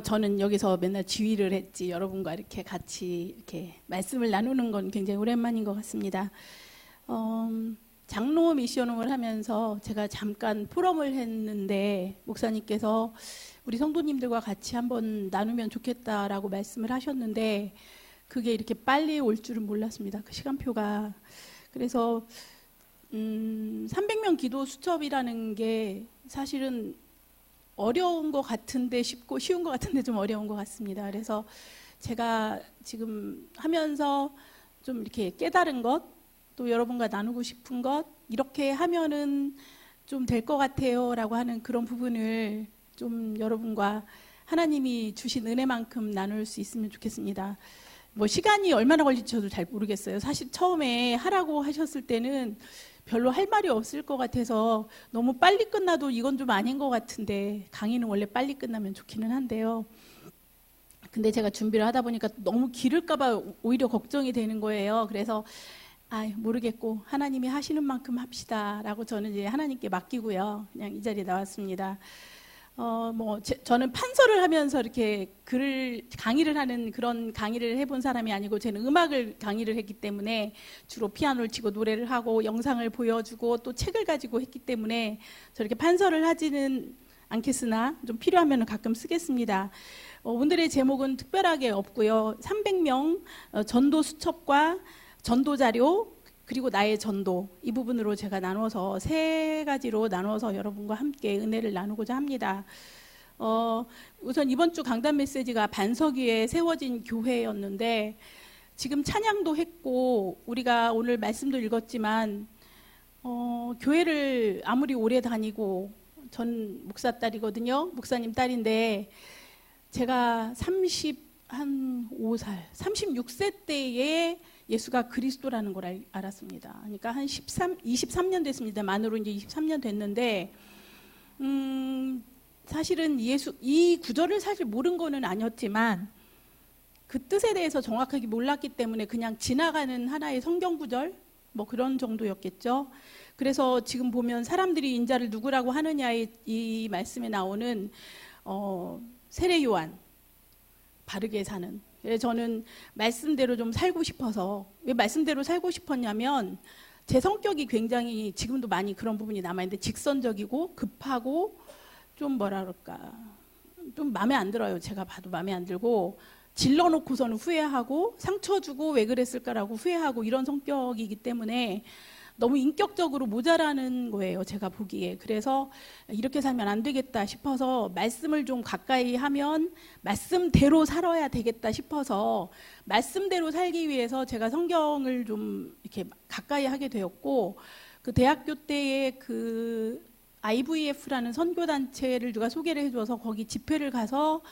저는 여기서 맨날 지휘를 했지 여러분과 이렇게 같이 이렇게 말씀을 나누는 건 굉장히 오랜만인 것 같습니다. 어, 장로 미션을 하면서 제가 잠깐 포럼을 했는데 목사님께서 우리 성도님들과 같이 한번 나누면 좋겠다라고 말씀을 하셨는데 그게 이렇게 빨리 올 줄은 몰랐습니다. 그 시간표가. 그래서 300명 기도 수첩이라는 게 사실은 어려운 것 같은데 쉽고 쉬운 것 같은데 좀 어려운 것 같습니다. 그래서 제가 지금 하면서 좀 이렇게 깨달은 것, 또 여러분과 나누고 싶은 것, 이렇게 하면은 좀 될 것 같아요 라고 하는 그런 부분을 좀 여러분과 하나님이 주신 은혜만큼 나눌 수 있으면 좋겠습니다. 뭐 시간이 얼마나 걸릴지 저도 잘 모르겠어요. 사실 처음에 하라고 하셨을 때는 별로 할 말이 없을 것 같아서 너무 빨리 끝나도 이건 좀 아닌 것 같은데 강의는 원래 빨리 끝나면 좋기는 한데요. 근데 제가 준비를 하다 보니까 너무 길을까봐 오히려 걱정이 되는 거예요. 그래서 모르겠고 하나님이 하시는 만큼 합시다라고 저는 이제 하나님께 맡기고요. 그냥 이 자리에 나왔습니다. 저는 판서를 하면서 이렇게 강의를 하는 그런 강의를 해본 사람이 아니고, 저는 음악을 강의를 했기 때문에 주로 피아노를 치고 노래를 하고 영상을 보여주고 또 책을 가지고 했기 때문에 저렇게 판서를 하지는 않겠으나 좀 필요하면 가끔 쓰겠습니다. 오늘의 제목은 특별하게 없고요. 300명 전도 수첩과 전도 자료, 그리고 나의 전도, 이 부분으로 제가 나눠서 세 가지로 나눠서 여러분과 함께 은혜를 나누고자 합니다. 우선 이번 주 강단 메시지가 반석 위에 세워진 교회였는데, 지금 찬양도 했고 우리가 오늘 말씀도 읽었지만 교회를 아무리 오래 다니고, 전 목사 딸이거든요. 목사님 딸인데 제가 36세 때에 예수가 그리스도라는 걸 알았습니다. 그러니까 한 23년 됐습니다. 만으로 이제 23년 됐는데, 사실은 이 구절을 사실 모른 거는 아니었지만 그 뜻에 대해서 정확하게 몰랐기 때문에 그냥 지나가는 하나의 성경 구절, 뭐 그런 정도였겠죠. 그래서 지금 보면 사람들이 인자를 누구라고 하느냐의 이 말씀에 나오는 세례 요한, 바르게 사는. 저는 말씀대로 좀 살고 싶어서, 왜 말씀대로 살고 싶었냐면 제 성격이 굉장히 지금도 많이 그런 부분이 남아있는데 직선적이고 급하고 좀 뭐라 그럴까, 좀 마음에 안 들어요. 제가 봐도 마음에 안 들고, 질러놓고서는 후회하고 상처 주고 왜 그랬을까라고 후회하고 이런 성격이기 때문에 너무 인격적으로 모자라는 거예요, 제가 보기에. 그래서 이렇게 살면 안 되겠다 싶어서 말씀을 좀 가까이 하면 말씀대로 살아야 되겠다 싶어서 말씀대로 살기 위해서 제가 성경을 좀 이렇게 가까이 하게 되었고, 그 대학교 때에 그 IVF라는 선교단체를 누가 소개를 해줘서 거기 집회를 가서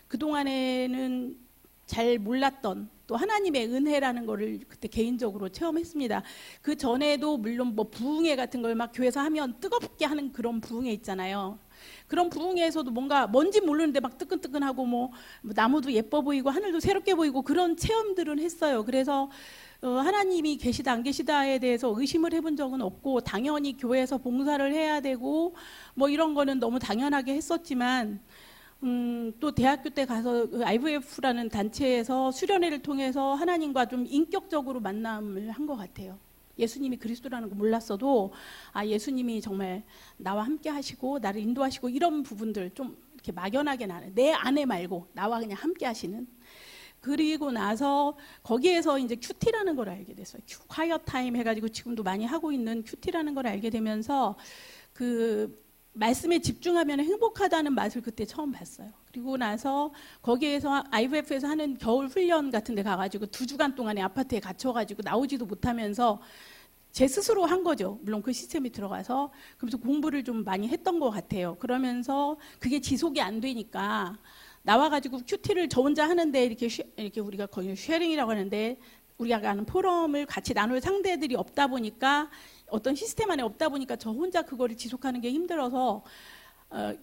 그동안에는 잘 몰랐던 또 하나님의 은혜라는 거를 그때 개인적으로 체험했습니다. 그 전에도 물론 뭐 부흥회 같은 걸 막 교회에서 하면 뜨겁게 하는 그런 부흥회 있잖아요. 그런 부흥회에서도 뭔지 모르는데 막 뜨끈뜨끈하고 뭐 나무도 예뻐 보이고 하늘도 새롭게 보이고 그런 체험들은 했어요. 그래서 하나님이 계시다 안 계시다에 대해서 의심을 해본 적은 없고, 당연히 교회에서 봉사를 해야 되고 뭐 이런 거는 너무 당연하게 했었지만, 또 대학교 때 가서 IVF라는 단체에서 수련회를 통해서 하나님과 좀 인격적으로 만남을 한 것 같아요. 예수님이 그리스도라는 거 몰랐어도 예수님이 정말 나와 함께 하시고 나를 인도하시고 이런 부분들 좀 이렇게 막연하게 나는, 내 안에 말고 나와 그냥 함께 하시는. 그리고 나서 거기에서 이제 큐티라는 걸 알게 됐어요. 콰이어 타임 해가지고 지금도 많이 하고 있는 큐티라는 걸 알게 되면서 그 말씀에 집중하면 행복하다는 맛을 그때 처음 봤어요. 그리고 나서 거기에서 IVF에서 하는 겨울 훈련 같은 데 가가지고 2주간 동안에 아파트에 갇혀가지고 나오지도 못하면서 제 스스로 한 거죠. 물론 그 시스템이 들어가서. 그래서 공부를 좀 많이 했던 것 같아요. 그러면서 그게 지속이 안 되니까 나와가지고 큐티를 저 혼자 하는데 이렇게 우리가 거의 쉐어링이라고 하는데, 우리가 하는 포럼을 같이 나눌 상대들이 없다 보니까, 어떤 시스템 안에 없다 보니까 저 혼자 그거를 지속하는 게 힘들어서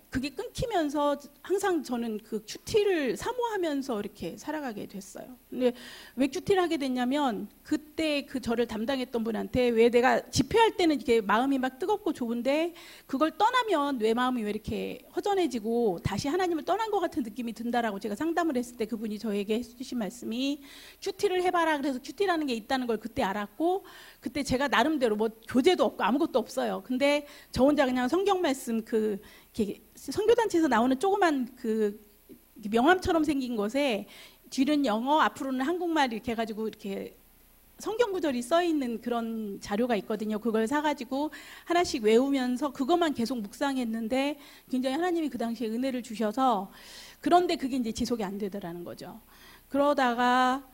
그게 끊기면서 항상 저는 그 큐티를 사모하면서 이렇게 살아가게 됐어요. 근데 왜 큐티를 하게 됐냐면 그때 그 저를 담당했던 분한테 왜 내가 집회할 때는 이렇게 마음이 막 뜨겁고 좋은데 그걸 떠나면 내 마음이 왜 이렇게 허전해지고 다시 하나님을 떠난 것 같은 느낌이 든다라고 제가 상담을 했을 때 그분이 저에게 해주신 말씀이 큐티를 해봐라. 그래서 큐티라는 게 있다는 걸 그때 알았고 그때 제가 나름대로 뭐 교재도 없고 아무것도 없어요. 근데 저 혼자 그냥 성경 말씀 이렇게 선교단체에서 나오는 조그만 그 명함처럼 생긴 것에 뒤는 영어, 앞으로는 한국말 이렇게 해가지고 이렇게 성경 구절이 써 있는 그런 자료가 있거든요. 그걸 사가지고 하나씩 외우면서 그것만 계속 묵상했는데 굉장히 하나님이 그 당시에 은혜를 주셔서 그런데 그게 이제 지속이 안 되더라는 거죠. 그러다가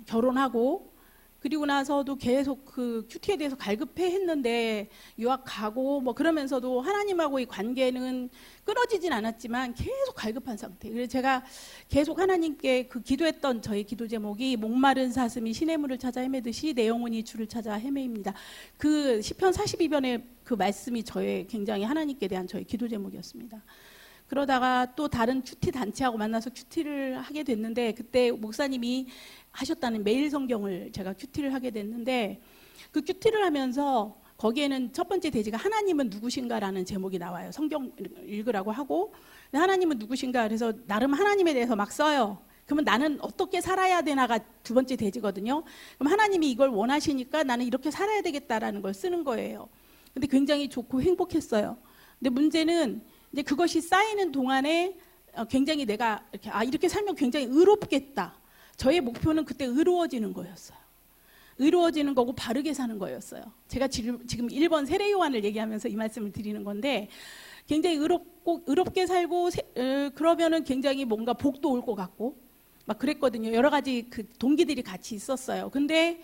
결혼하고 그리고 나서도 계속 그 큐티에 대해서 갈급해 했는데 유학 가고 뭐 그러면서도 하나님하고의 관계는 끊어지진 않았지만 계속 갈급한 상태. 그래서 제가 계속 하나님께 그 기도했던 저의 기도 제목이 목마른 사슴이 시냇물을 찾아 헤매듯이 내 영혼이 주를 찾아 헤매입니다. 그 시편 42편의 그 말씀이 저의 굉장히 하나님께 대한 저의 기도 제목이었습니다. 그러다가 또 다른 큐티 단체하고 만나서 큐티를 하게 됐는데 그때 목사님이 하셨다는 매일 성경을 제가 큐티를 하게 됐는데 그 큐티를 하면서 거기에는 첫 번째 대지가 하나님은 누구신가라는 제목이 나와요. 성경 읽으라고 하고 하나님은 누구신가 그래서 나름 하나님에 대해서 막 써요. 그러면 나는 어떻게 살아야 되나가 두 번째 대지거든요. 그럼 하나님이 이걸 원하시니까 나는 이렇게 살아야 되겠다라는 걸 쓰는 거예요. 근데 굉장히 좋고 행복했어요. 근데 문제는 이제 그것이 쌓이는 동안에 굉장히 내가 이렇게 살면 굉장히 의롭겠다. 저의 목표는 그때 의로워지는 거였어요. 의로워지는 거고 바르게 사는 거였어요. 제가 지금 1번 세례 요한을 얘기하면서 이 말씀을 드리는 건데 굉장히 의롭게 살고 그러면은 굉장히 뭔가 복도 올 것 같고 막 그랬거든요. 여러 가지 그 동기들이 같이 있었어요. 근데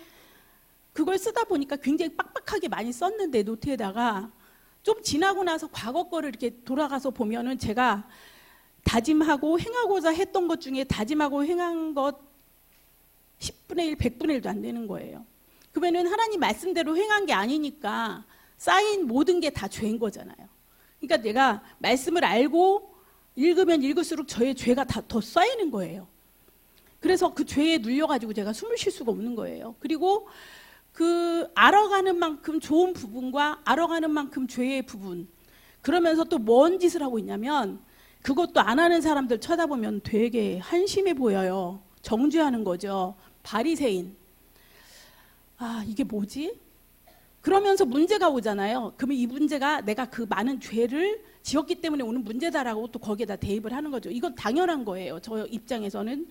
그걸 쓰다 보니까 굉장히 빡빡하게 많이 썼는데 노트에다가 좀 지나고 나서 과거 거를 이렇게 돌아가서 보면은 제가 다짐하고 행하고자 했던 것 중에 다짐하고 행한 것 10분의 1, 100분의 1도 안 되는 거예요. 그러면은 하나님 말씀대로 행한 게 아니니까 쌓인 모든 게 다 죄인 거잖아요. 그러니까 내가 말씀을 알고 읽으면 읽을수록 저의 죄가 다 더 쌓이는 거예요. 그래서 그 죄에 눌려가지고 제가 숨을 쉴 수가 없는 거예요. 그리고 그 알아가는 만큼 좋은 부분과 알아가는 만큼 죄의 부분 그러면서 또 뭔 짓을 하고 있냐면 그것도 안 하는 사람들 쳐다보면 되게 한심해 보여요. 정죄하는 거죠. 바리새인. 이게 뭐지? 그러면서 문제가 오잖아요. 그러면 이 문제가 내가 그 많은 죄를 지었기 때문에 오는 문제다라고 또 거기에다 대입을 하는 거죠. 이건 당연한 거예요. 저 입장에서는.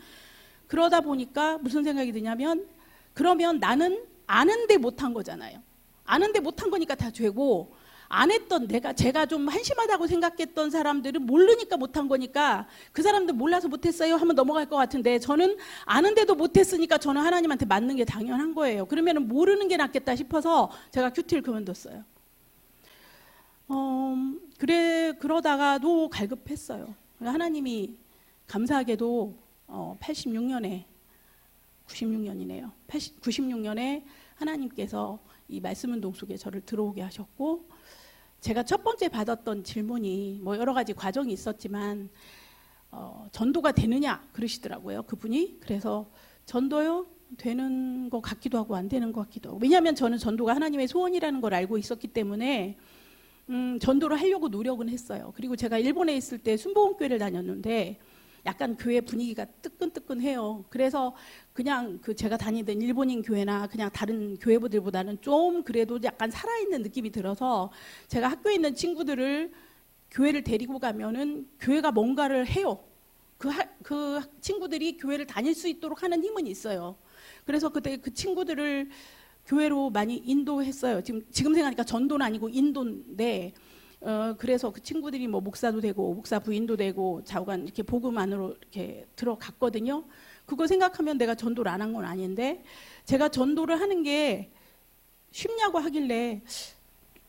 그러다 보니까 무슨 생각이 드냐면 그러면 나는 아는데 못한 거잖아요. 아는데 못한 거니까 다 죄고 안 했던 제가 좀 한심하다고 생각했던 사람들은 모르니까 못한 거니까 그 사람들 몰라서 못했어요 하면 넘어갈 것 같은데 저는 아는데도 못했으니까 저는 하나님한테 맞는 게 당연한 거예요. 그러면 모르는 게 낫겠다 싶어서 제가 큐티를 그만뒀어요. 그러다가도 갈급했어요. 하나님이 감사하게도 86년에 96년이네요. 96년에 하나님께서 이 말씀운동 속에 저를 들어오게 하셨고 제가 첫 번째 받았던 질문이 뭐 여러 가지 과정이 있었지만 전도가 되느냐 그러시더라고요. 그분이. 그래서 전도요? 되는 것 같기도 하고 안 되는 것 같기도 하고 왜냐하면 저는 전도가 하나님의 소원이라는 걸 알고 있었기 때문에 전도를 하려고 노력은 했어요. 그리고 제가 일본에 있을 때 순복음교회를 다녔는데 약간 교회 분위기가 뜨끈뜨끈해요. 그래서 그냥 그 제가 다니던 일본인 교회나 그냥 다른 교회들보다는 좀 그래도 약간 살아있는 느낌이 들어서 제가 학교에 있는 친구들을 교회를 데리고 가면은 교회가 뭔가를 해요. 그 친구들이 교회를 다닐 수 있도록 하는 힘은 있어요. 그래서 그때 그 친구들을 교회로 많이 인도했어요. 지금 생각하니까 전도는 아니고 인도인데 그래서 그 친구들이 뭐 목사도 되고 목사 부인도 되고 좌우간 이렇게 복음 안으로 이렇게 들어갔거든요. 그거 생각하면 내가 전도를 안 한 건 아닌데 제가 전도를 하는 게 쉽냐고 하길래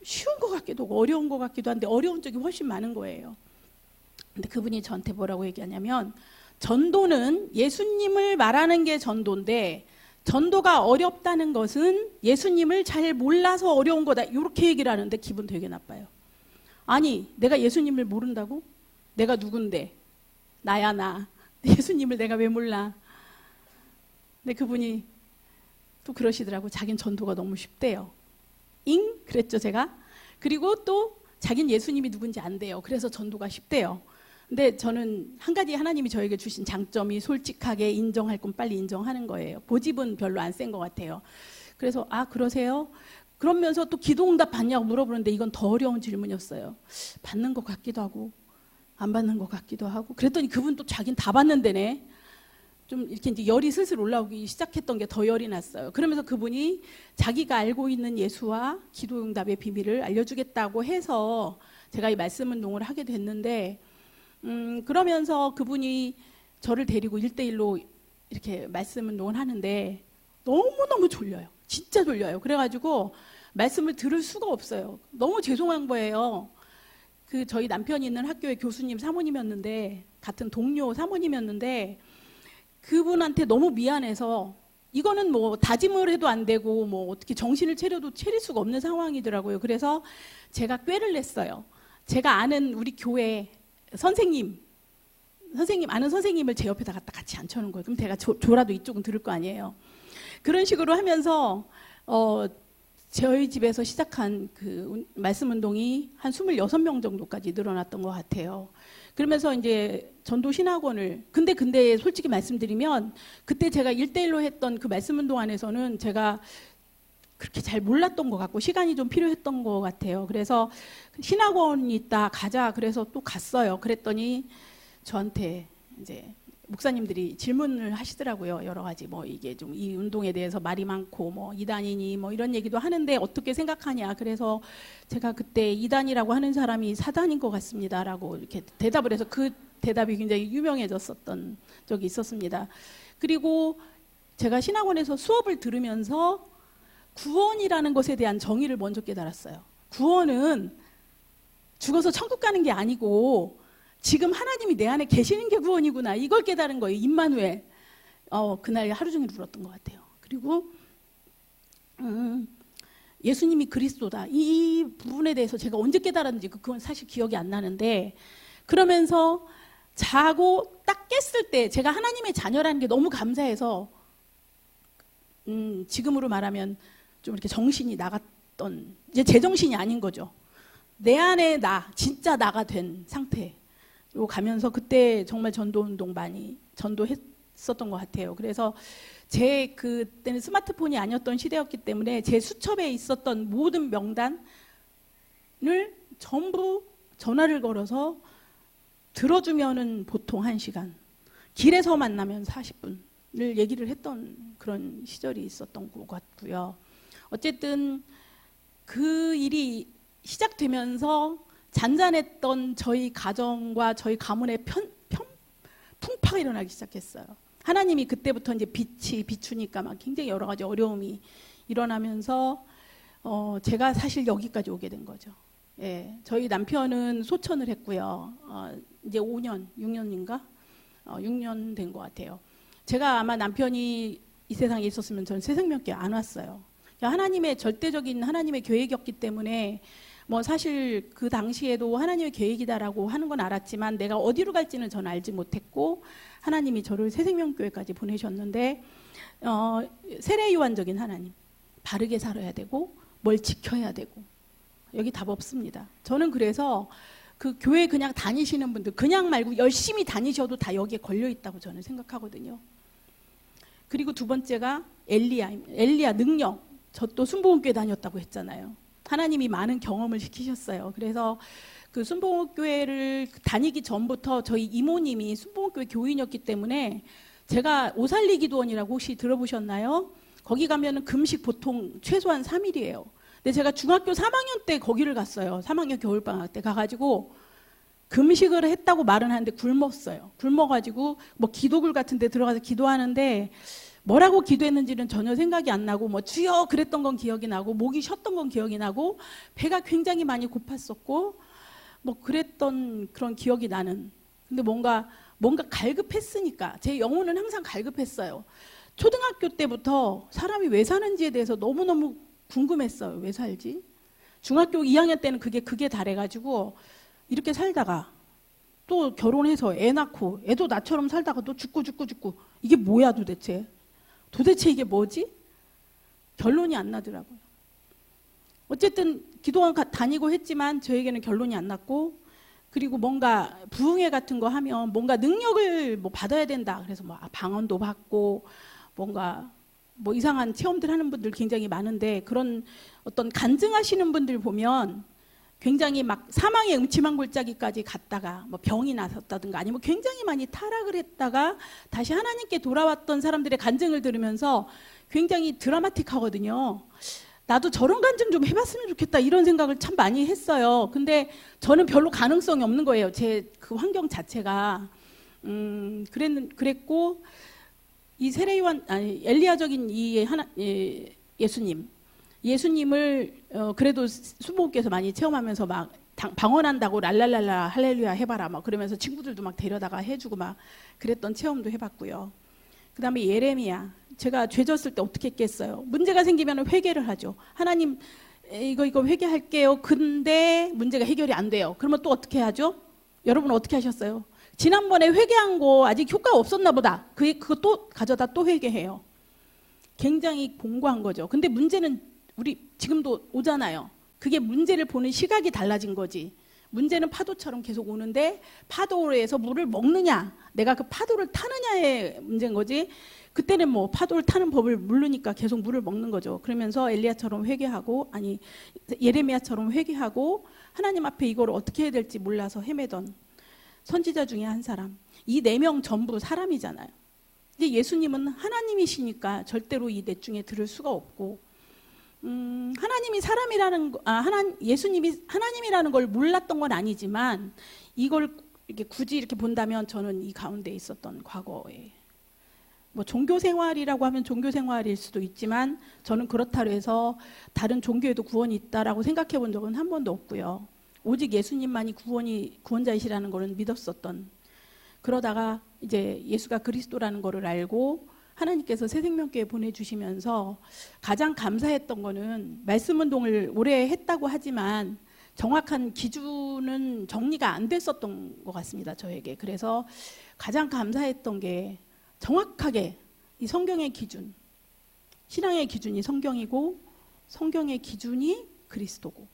쉬운 것 같기도 하고 어려운 것 같기도 한데 어려운 쪽이 훨씬 많은 거예요. 근데 그분이 저한테 뭐라고 얘기하냐면 전도는 예수님을 말하는 게 전도인데 전도가 어렵다는 것은 예수님을 잘 몰라서 어려운 거다. 이렇게 얘기를 하는데 기분 되게 나빠요. 아니, 내가 예수님을 모른다고? 내가 누군데? 나야 나. 예수님을 내가 왜 몰라? 근데 그분이 또 그러시더라고. 자긴 전도가 너무 쉽대요. 잉? 그랬죠 제가. 그리고 또 자긴 예수님이 누군지 안 돼요. 그래서 전도가 쉽대요. 근데 저는 한 가지 하나님이 저에게 주신 장점이 솔직하게 인정할 건 빨리 인정하는 거예요. 고집은 별로 안 센 것 같아요. 그래서 아 그러세요? 그러면서 또 기도응답 받냐고 물어보는데 이건 더 어려운 질문이었어요. 받는 것 같기도 하고 안 받는 것 같기도 하고 그랬더니 그분 또 자긴 다 받는데네. 좀 이렇게 이제 열이 슬슬 올라오기 시작했던 게 더 열이 났어요. 그러면서 그분이 자기가 알고 있는 예수와 기도응답의 비밀을 알려주겠다고 해서 제가 이 말씀 운동을 하게 됐는데 그러면서 그분이 저를 데리고 1대1로 이렇게 말씀 운동을 하는데 너무너무 졸려요. 진짜 졸려요. 그래가지고 말씀을 들을 수가 없어요. 너무 죄송한 거예요. 그 저희 남편이 있는 학교의 교수님 사모님이었는데 같은 동료 사모님이었는데 그분한테 너무 미안해서 이거는 뭐 다짐을 해도 안 되고 뭐 어떻게 정신을 차려도 차릴 수가 없는 상황이더라고요. 그래서 제가 꾀를 냈어요. 제가 아는 우리 교회 선생님 아는 선생님을 제 옆에다 갖다 같이 앉혀놓은 거예요. 그럼 제가 졸아도 이쪽은 들을 거 아니에요. 그런 식으로 하면서 저희 집에서 시작한 그 말씀 운동이 한 26명 정도까지 늘어났던 것 같아요. 그러면서 이제 전도 신학원을 근데 솔직히 말씀드리면 그때 제가 1대1로 했던 그 말씀 운동 안에서는 제가 그렇게 잘 몰랐던 것 같고 시간이 좀 필요했던 것 같아요. 그래서 신학원이 있다 가자 그래서 또 갔어요. 그랬더니 저한테 이제 목사님들이 질문을 하시더라고요. 여러 가지 뭐 이게 좀 이 운동에 대해서 말이 많고 뭐 이단이니 뭐 이런 얘기도 하는데 어떻게 생각하냐. 그래서 제가 그때 이단이라고 하는 사람이 사단인 것 같습니다라고 이렇게 대답을 해서 그 대답이 굉장히 유명해졌었던 적이 있었습니다. 그리고 제가 신학원에서 수업을 들으면서 구원이라는 것에 대한 정의를 먼저 깨달았어요. 구원은 죽어서 천국 가는 게 아니고 지금 하나님이 내 안에 계시는 게 구원이구나. 이걸 깨달은 거예요. 임마누엘. 그날 하루 종일 울었던 것 같아요. 그리고 예수님이 그리스도다. 이 부분에 대해서 제가 언제 깨달았는지 그건 사실 기억이 안 나는데 그러면서 자고 딱 깼을 때 제가 하나님의 자녀라는 게 너무 감사해서 지금으로 말하면 좀 이렇게 정신이 나갔던 이제 제 정신이 아닌 거죠. 내 안에 나 진짜 나가 된 상태. 가면서 그때 정말 전도운동 많이 전도했었던 것 같아요. 그래서 제 그때는 스마트폰이 아니었던 시대였기 때문에 제 수첩에 있었던 모든 명단을 전부 전화를 걸어서 들어주면은 보통 1시간, 길에서 만나면 40분을 얘기를 했던 그런 시절이 있었던 것 같고요. 어쨌든 그 일이 시작되면서 잔잔했던 저희 가정과 저희 가문의 풍파가 일어나기 시작했어요. 하나님이 그때부터 이제 빛이 비추니까 막 굉장히 여러 가지 어려움이 일어나면서 제가 사실 여기까지 오게 된 거죠. 예, 저희 남편은 소천을 했고요. 이제 5년, 6년인가? 6년 된 것 같아요. 제가 아마 남편이 이 세상에 있었으면 저는 새생명교회 안 왔어요. 하나님의 절대적인 하나님의 계획이었기 때문에 뭐 사실 그 당시에도 하나님의 계획이다라고 하는 건 알았지만 내가 어디로 갈지는 저는 알지 못했고 하나님이 저를 새생명교회까지 보내셨는데 세례요한적인 하나님, 바르게 살아야 되고 뭘 지켜야 되고 여기 답 없습니다. 저는 그래서 그 교회 그냥 다니시는 분들 그냥 말고 열심히 다니셔도 다 여기에 걸려 있다고 저는 생각하거든요. 그리고 두 번째가 엘리야 능력. 저 또 순복음교회 다녔다고 했잖아요. 하나님이 많은 경험을 시키셨어요. 그래서 그 순복음교회를 다니기 전부터 저희 이모님이 순복음교회 교인이었기 때문에 제가 오살리 기도원이라고 혹시 들어보셨나요? 거기 가면은 금식 보통 최소한 3일이에요. 근데 제가 중학교 3학년 때 거기를 갔어요. 3학년 겨울방학 때 가가지고 금식을 했다고 말은 하는데 굶었어요. 굶어가지고 뭐 기도굴 같은 데 들어가서 기도하는데 뭐라고 기도했는지는 전혀 생각이 안 나고 뭐 주여 그랬던 건 기억이 나고 목이 쉬었던 건 기억이 나고 배가 굉장히 많이 고팠었고 뭐 그랬던 그런 기억이 나는. 근데 뭔가 갈급했으니까 제 영혼은 항상 갈급했어요. 초등학교 때부터 사람이 왜 사는지에 대해서 너무너무 궁금했어요. 왜 살지? 중학교 2학년 때는 그게 달해가지고 이렇게 살다가 또 결혼해서 애 낳고 애도 나처럼 살다가 또 죽고 이게 뭐야 도대체 이게 뭐지? 결론이 안 나더라고요. 어쨌든 기도원 다니고 했지만 저에게는 결론이 안 났고, 그리고 뭔가 부흥회 같은 거 하면 뭔가 능력을 뭐 받아야 된다. 그래서 뭐 방언도 받고 뭔가 뭐 이상한 체험들 하는 분들 굉장히 많은데, 그런 어떤 간증하시는 분들 보면 굉장히 막 사망의 음침한 골짜기까지 갔다가 뭐 병이 나섰다든가 아니면 굉장히 많이 타락을 했다가 다시 하나님께 돌아왔던 사람들의 간증을 들으면서 굉장히 드라마틱하거든요. 나도 저런 간증 좀 해봤으면 좋겠다 이런 생각을 참 많이 했어요. 근데 저는 별로 가능성이 없는 거예요. 제 그 환경 자체가. 그랬고 이 세례요한 엘리야적인 이 예수님을 그래도 수목께서 많이 체험하면서 막 방언한다고 랄랄랄라 할렐루야 해봐라 막 그러면서 친구들도 막 데려다가 해주고 막 그랬던 체험도 해봤고요. 그 다음에 예레미야, 제가 죄 졌을 때 어떻게 했겠어요? 문제가 생기면 회개를 하죠. 하나님 이거 회개할게요. 근데 문제가 해결이 안 돼요. 그러면 또 어떻게 하죠? 여러분 어떻게 하셨어요? 지난번에 회개한 거 아직 효과가 없었나 보다. 그거 또 가져다 또 회개해요. 굉장히 공고한 거죠. 근데 문제는 우리 지금도 오잖아요. 그게 문제를 보는 시각이 달라진 거지. 문제는 파도처럼 계속 오는데 파도에서 물을 먹느냐, 내가 그 파도를 타느냐의 문제인 거지. 그때는 뭐 파도를 타는 법을 모르니까 계속 물을 먹는 거죠. 그러면서 엘리야처럼 회개하고, 아니 예레미야처럼 회개하고 하나님 앞에 이걸 어떻게 해야 될지 몰라서 헤매던 선지자 중에 한 사람. 이 4명 전부 사람이잖아요. 근데 예수님은 하나님이시니까 절대로 이 넷 중에 들을 수가 없고, 하나님이 사람이라는 예수님이 하나님이라는 걸 몰랐던 건 아니지만 이걸 이렇게 굳이 이렇게 본다면 저는 이 가운데 있었던 과거에 뭐 종교 생활이라고 하면 종교 생활일 수도 있지만 저는 그렇다고 해서 다른 종교에도 구원이 있다라고 생각해 본 적은 한 번도 없고요. 오직 예수님만이 구원자이시라는 거는 믿었었던. 그러다가 이제 예수가 그리스도라는 거를 알고 하나님께서 새생명교회 보내주시면서 가장 감사했던 거는 말씀운동을 오래 했다고 하지만 정확한 기준은 정리가 안 됐었던 것 같습니다, 저에게. 그래서 가장 감사했던 게 정확하게 이 성경의 기준, 신앙의 기준이 성경이고 성경의 기준이 그리스도고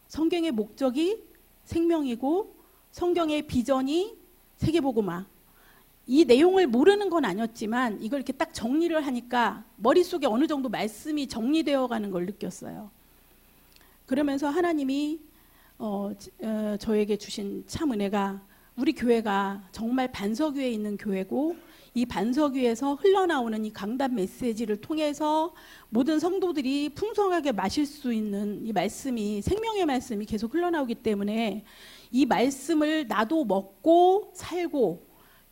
성경의 목적이 생명이고 성경의 비전이 세계복음화. 이 내용을 모르는 건 아니었지만 이걸 이렇게 딱 정리를 하니까 머릿속에 어느 정도 말씀이 정리되어 가는 걸 느꼈어요. 그러면서 하나님이 저에게 주신 참 은혜가 우리 교회가 정말 반석 위에 있는 교회고 이 반석 위에서 흘러나오는 이 강단 메시지를 통해서 모든 성도들이 풍성하게 마실 수 있는 이 말씀이 생명의 말씀이 계속 흘러나오기 때문에 이 말씀을 나도 먹고 살고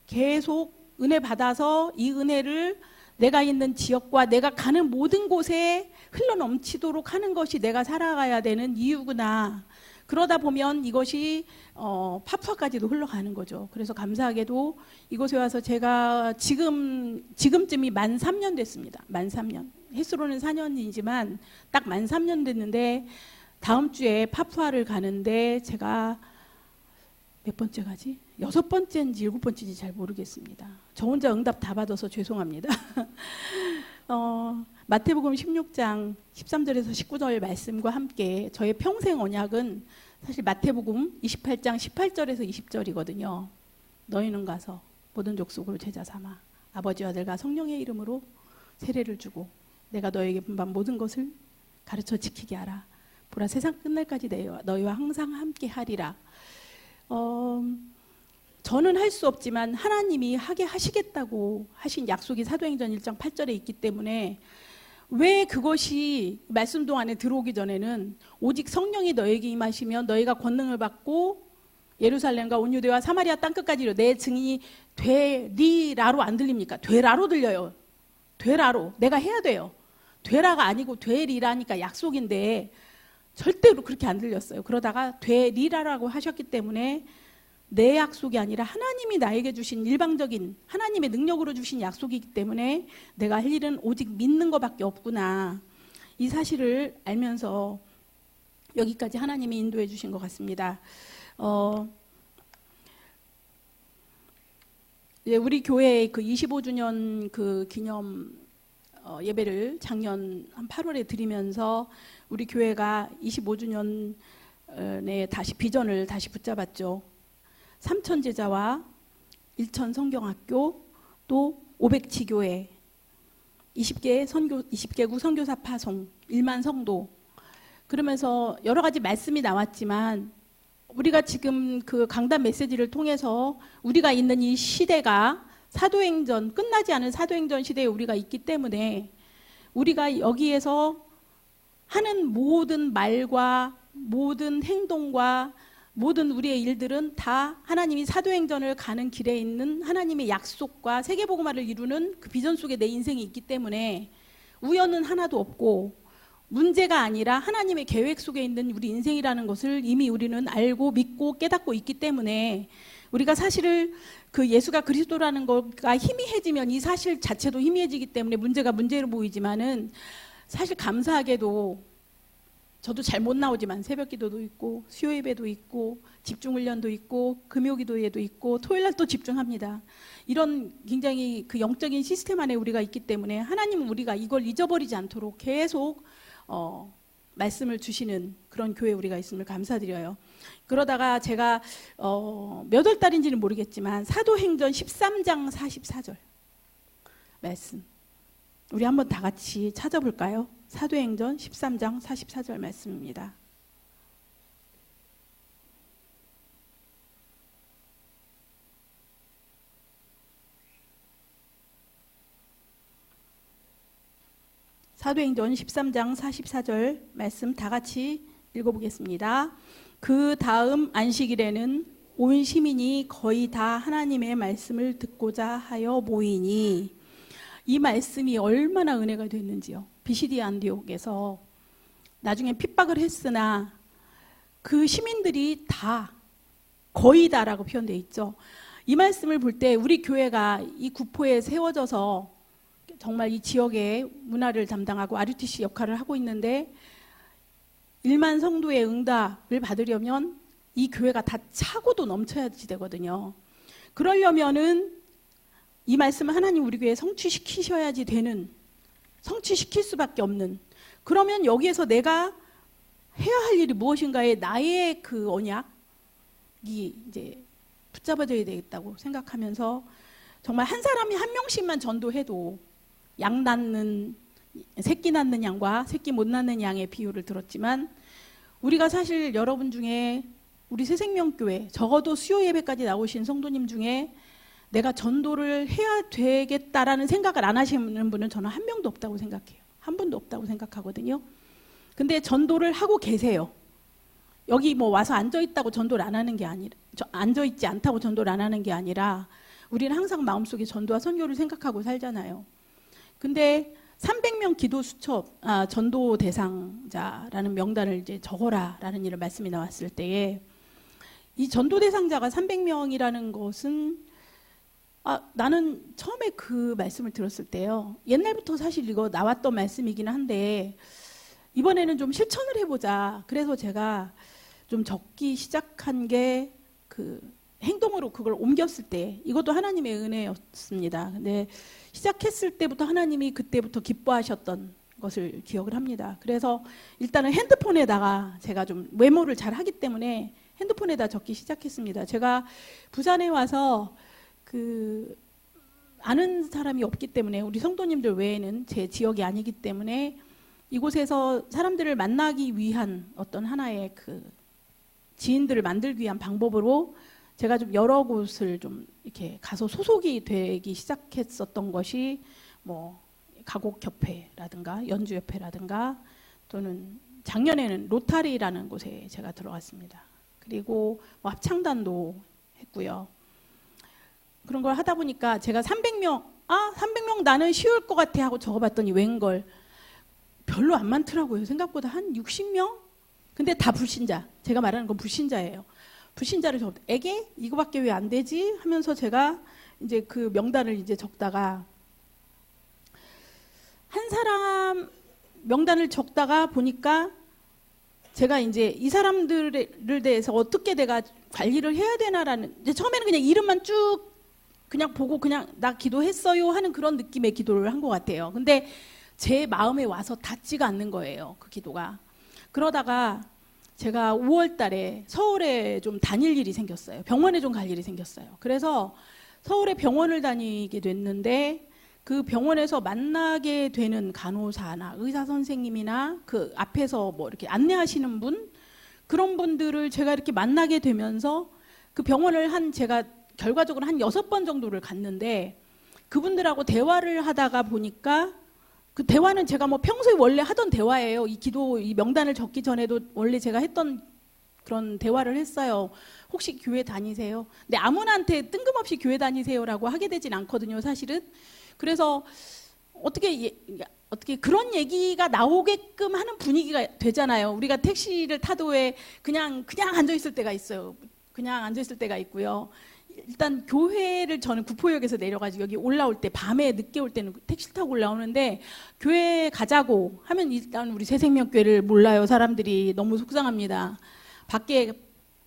계속 은혜 받아서 이 은혜를 내가 있는 지역과 내가 가는 모든 곳에 흘러넘치도록 하는 것이 내가 살아가야 되는 이유구나. 그러다 보면 이것이 파푸아까지도 흘러가는 거죠. 그래서 감사하게도 이곳에 와서 제가 지금쯤이 만 3년 됐습니다. 만 3년. 횟수로는 4년이지만 딱 만 3년 됐는데 다음 주에 파푸아를 가는데 제가 몇 번째 가지? 6번째인지 7번째인지 잘 모르겠습니다. 저 혼자 응답 다 받아서 죄송합니다. 마태복음 16장 13절에서 19절 말씀과 함께 저의 평생 언약은 사실 마태복음 28장 18절에서 20절이거든요. 너희는 가서 모든 족속으로 제자 삼아 아버지와 아들과 성령의 이름으로 세례를 주고 내가 너에게 분반 모든 것을 가르쳐 지키게 하라. 보라 세상 끝날까지 너희와 항상 함께 하리라. 저는 할 수 없지만 하나님이 하게 하시겠다고 하신 약속이 사도행전 1장 8절에 있기 때문에 왜 그것이 말씀동 안에 들어오기 전에는 오직 성령이 너에게 임하시면 너희가 권능을 받고 예루살렘과 온 유대와 사마리아 땅끝까지로 내 증인이 되리라로 안 들립니까? 되라로 들려요. 되라로. 내가 해야 돼요. 되라가 아니고 되리라니까 약속인데 절대로 그렇게 안 들렸어요. 그러다가 되리라라고 하셨기 때문에 내 약속이 아니라 하나님이 나에게 주신 일방적인 하나님의 능력으로 주신 약속이기 때문에 내가 할 일은 오직 믿는 것밖에 없구나. 이 사실을 알면서 여기까지 하나님이 인도해 주신 것 같습니다. 우리 교회의 그 25주년 그 기념 예배를 작년 한 8월에 드리면서 우리 교회가 25주년에 다시 비전을 다시 붙잡았죠. 3,000 제자와 1,000 성경학교, 또 500지교회, 20개국 선교사 파송, 1만 성도. 그러면서 여러 가지 말씀이 나왔지만 우리가 지금 그 강단 메시지를 통해서 우리가 있는 이 시대가 사도행전, 끝나지 않은 사도행전 시대에 우리가 있기 때문에 우리가 여기에서 하는 모든 말과 모든 행동과 모든 우리의 일들은 다 하나님이 사도행전을 가는 길에 있는 하나님의 약속과 세계복음화를 이루는 그 비전 속에 내 인생이 있기 때문에 우연은 하나도 없고 문제가 아니라 하나님의 계획 속에 있는 우리 인생이라는 것을 이미 우리는 알고 믿고 깨닫고 있기 때문에 우리가 사실을 그 예수가 그리스도라는 것과 희미해지면 이 사실 자체도 희미해지기 때문에 문제가 문제로 보이지만은 사실 감사하게도 저도 잘 못 나오지만 새벽 기도도 있고 수요 예배도 있고 집중 훈련도 있고 금요 기도회도 있고 토요일 날 또 집중합니다. 이런 굉장히 그 영적인 시스템 안에 우리가 있기 때문에 하나님은 우리가 이걸 잊어버리지 않도록 계속 말씀을 주시는 그런 교회 우리가 있음을 감사드려요. 그러다가 제가 몇 월 달인지는 모르겠지만 사도행전 13장 44절 말씀 우리 한번 다 같이 찾아볼까요? 사도행전 13장 44절 말씀입니다. 사도행전 13장 44절 말씀 다 같이 읽어보겠습니다. 그 다음 안식일에는 온 시민이 거의 다 하나님의 말씀을 듣고자 하여 모이니 이 말씀이 얼마나 은혜가 됐는지요. 비시디아 안디옥에서 나중에 핍박을 했으나 그 시민들이 다 거의 다라고 표현되어 있죠. 이 말씀을 볼 때 우리 교회가 이 구포에 세워져서 정말 이 지역의 문화를 담당하고 RUTC 역할을 하고 있는데 1만 성도의 응답을 받으려면 이 교회가 다 차고도 넘쳐야지 되거든요. 그러려면은 이 말씀을 하나님 우리 교회에 성취시키셔야지 되는, 성취시킬 수밖에 없는, 그러면 여기에서 내가 해야 할 일이 무엇인가에 나의 그 언약이 이제 붙잡아져야 되겠다고 생각하면서 정말 한 사람이 한 명씩만 전도해도 양 낳는, 새끼 낳는 양과 새끼 못 낳는 양의 비유를 들었지만 우리가 사실 여러분 중에 우리 새생명교회 적어도 수요 예배까지 나오신 성도님 중에 내가 전도를 해야 되겠다라는 생각을 안 하시는 분은 저는 한 명도 없다고 생각해요. 한 분도 없다고 생각하거든요. 근데 전도를 하고 계세요. 여기 뭐 와서 앉아있다고 전도를 안 하는 게 아니라, 앉아있지 않다고 전도를 안 하는 게 아니라 우리는 항상 마음속에 전도와 선교를 생각하고 살잖아요. 근데 300명 기도 수첩, 전도 대상자라는 명단을 이제 적어라라는 이런 말씀이 나왔을 때에 이 전도 대상자가 300명이라는 것은 나는 처음에 그 말씀을 들었을 때요. 옛날부터 사실 이거 나왔던 말씀이긴 한데 이번에는 좀 실천을 해보자. 그래서 제가 좀 적기 시작한 게 그 행동으로 그걸 옮겼을 때 이것도 하나님의 은혜였습니다. 근데 시작했을 때부터 하나님이 그때부터 기뻐하셨던 것을 기억을 합니다. 그래서 일단은 핸드폰에다가 제가 좀 메모를 잘 하기 때문에 핸드폰에다 적기 시작했습니다. 제가 부산에 와서 그 아는 사람이 없기 때문에 우리 성도님들 외에는 제 지역이 아니기 때문에 이곳에서 사람들을 만나기 위한 어떤 하나의 그 지인들을 만들기 위한 방법으로 제가 좀 여러 곳을 좀 이렇게 가서 소속이 되기 시작했었던 것이 뭐 가곡협회라든가 연주협회라든가 또는 작년에는 로타리라는 곳에 제가 들어갔습니다. 그리고 뭐 합창단도 했고요. 그런 걸 하다 보니까 제가 300명, 300명 나는 쉬울 것 같아 하고 적어봤더니 웬걸 별로 안 많더라고요. 생각보다 한 60명? 근데 다 불신자. 제가 말하는 건 불신자예요. 불신자를 적었다. 에게? 이거밖에 왜 안 되지? 하면서 제가 이제 그 명단을 이제 적다가 한 사람 명단을 적다가 보니까 제가 이제 이 사람들을 대해서 어떻게 내가 관리를 해야 되나라는, 이제 처음에는 그냥 이름만 쭉 그냥 보고 그냥 나 기도했어요 하는 그런 느낌의 기도를 한 것 같아요. 근데 제 마음에 와서 닿지가 않는 거예요, 그 기도가. 그러다가 제가 5월 달에 서울에 좀 다닐 일이 생겼어요. 병원에 좀 갈 일이 생겼어요. 그래서 서울에 병원을 다니게 됐는데, 그 병원에서 만나게 되는 간호사나 의사 선생님이나 그 앞에서 뭐 이렇게 안내하시는 분, 그런 분들을 제가 이렇게 만나게 되면서 그 병원을 제가 결과적으로 한 6번 정도를 갔는데, 그분들하고 대화를 하다가 보니까 그 대화는 제가 뭐 평소에 원래 하던 대화예요. 이 기도 이 명단을 적기 전에도 원래 제가 했던 그런 대화를 했어요. 혹시 교회 다니세요? 근데 아무나한테 뜬금없이 교회 다니세요라고 하게 되진 않거든요, 사실은. 그래서 어떻게 그런 얘기가 나오게끔 하는 분위기가 되잖아요. 우리가 택시를 타도 왜 그냥 앉아 있을 때가 있어요. 그냥 앉아 있을 때가 있고요. 일단 교회를 저는 구포역에서 내려가지고 여기 올라올 때, 밤에 늦게 올 때는 택시 타고 올라오는데, 교회 가자고 하면 일단 우리 새생명교회를 몰라요. 사람들이. 너무 속상합니다. 밖에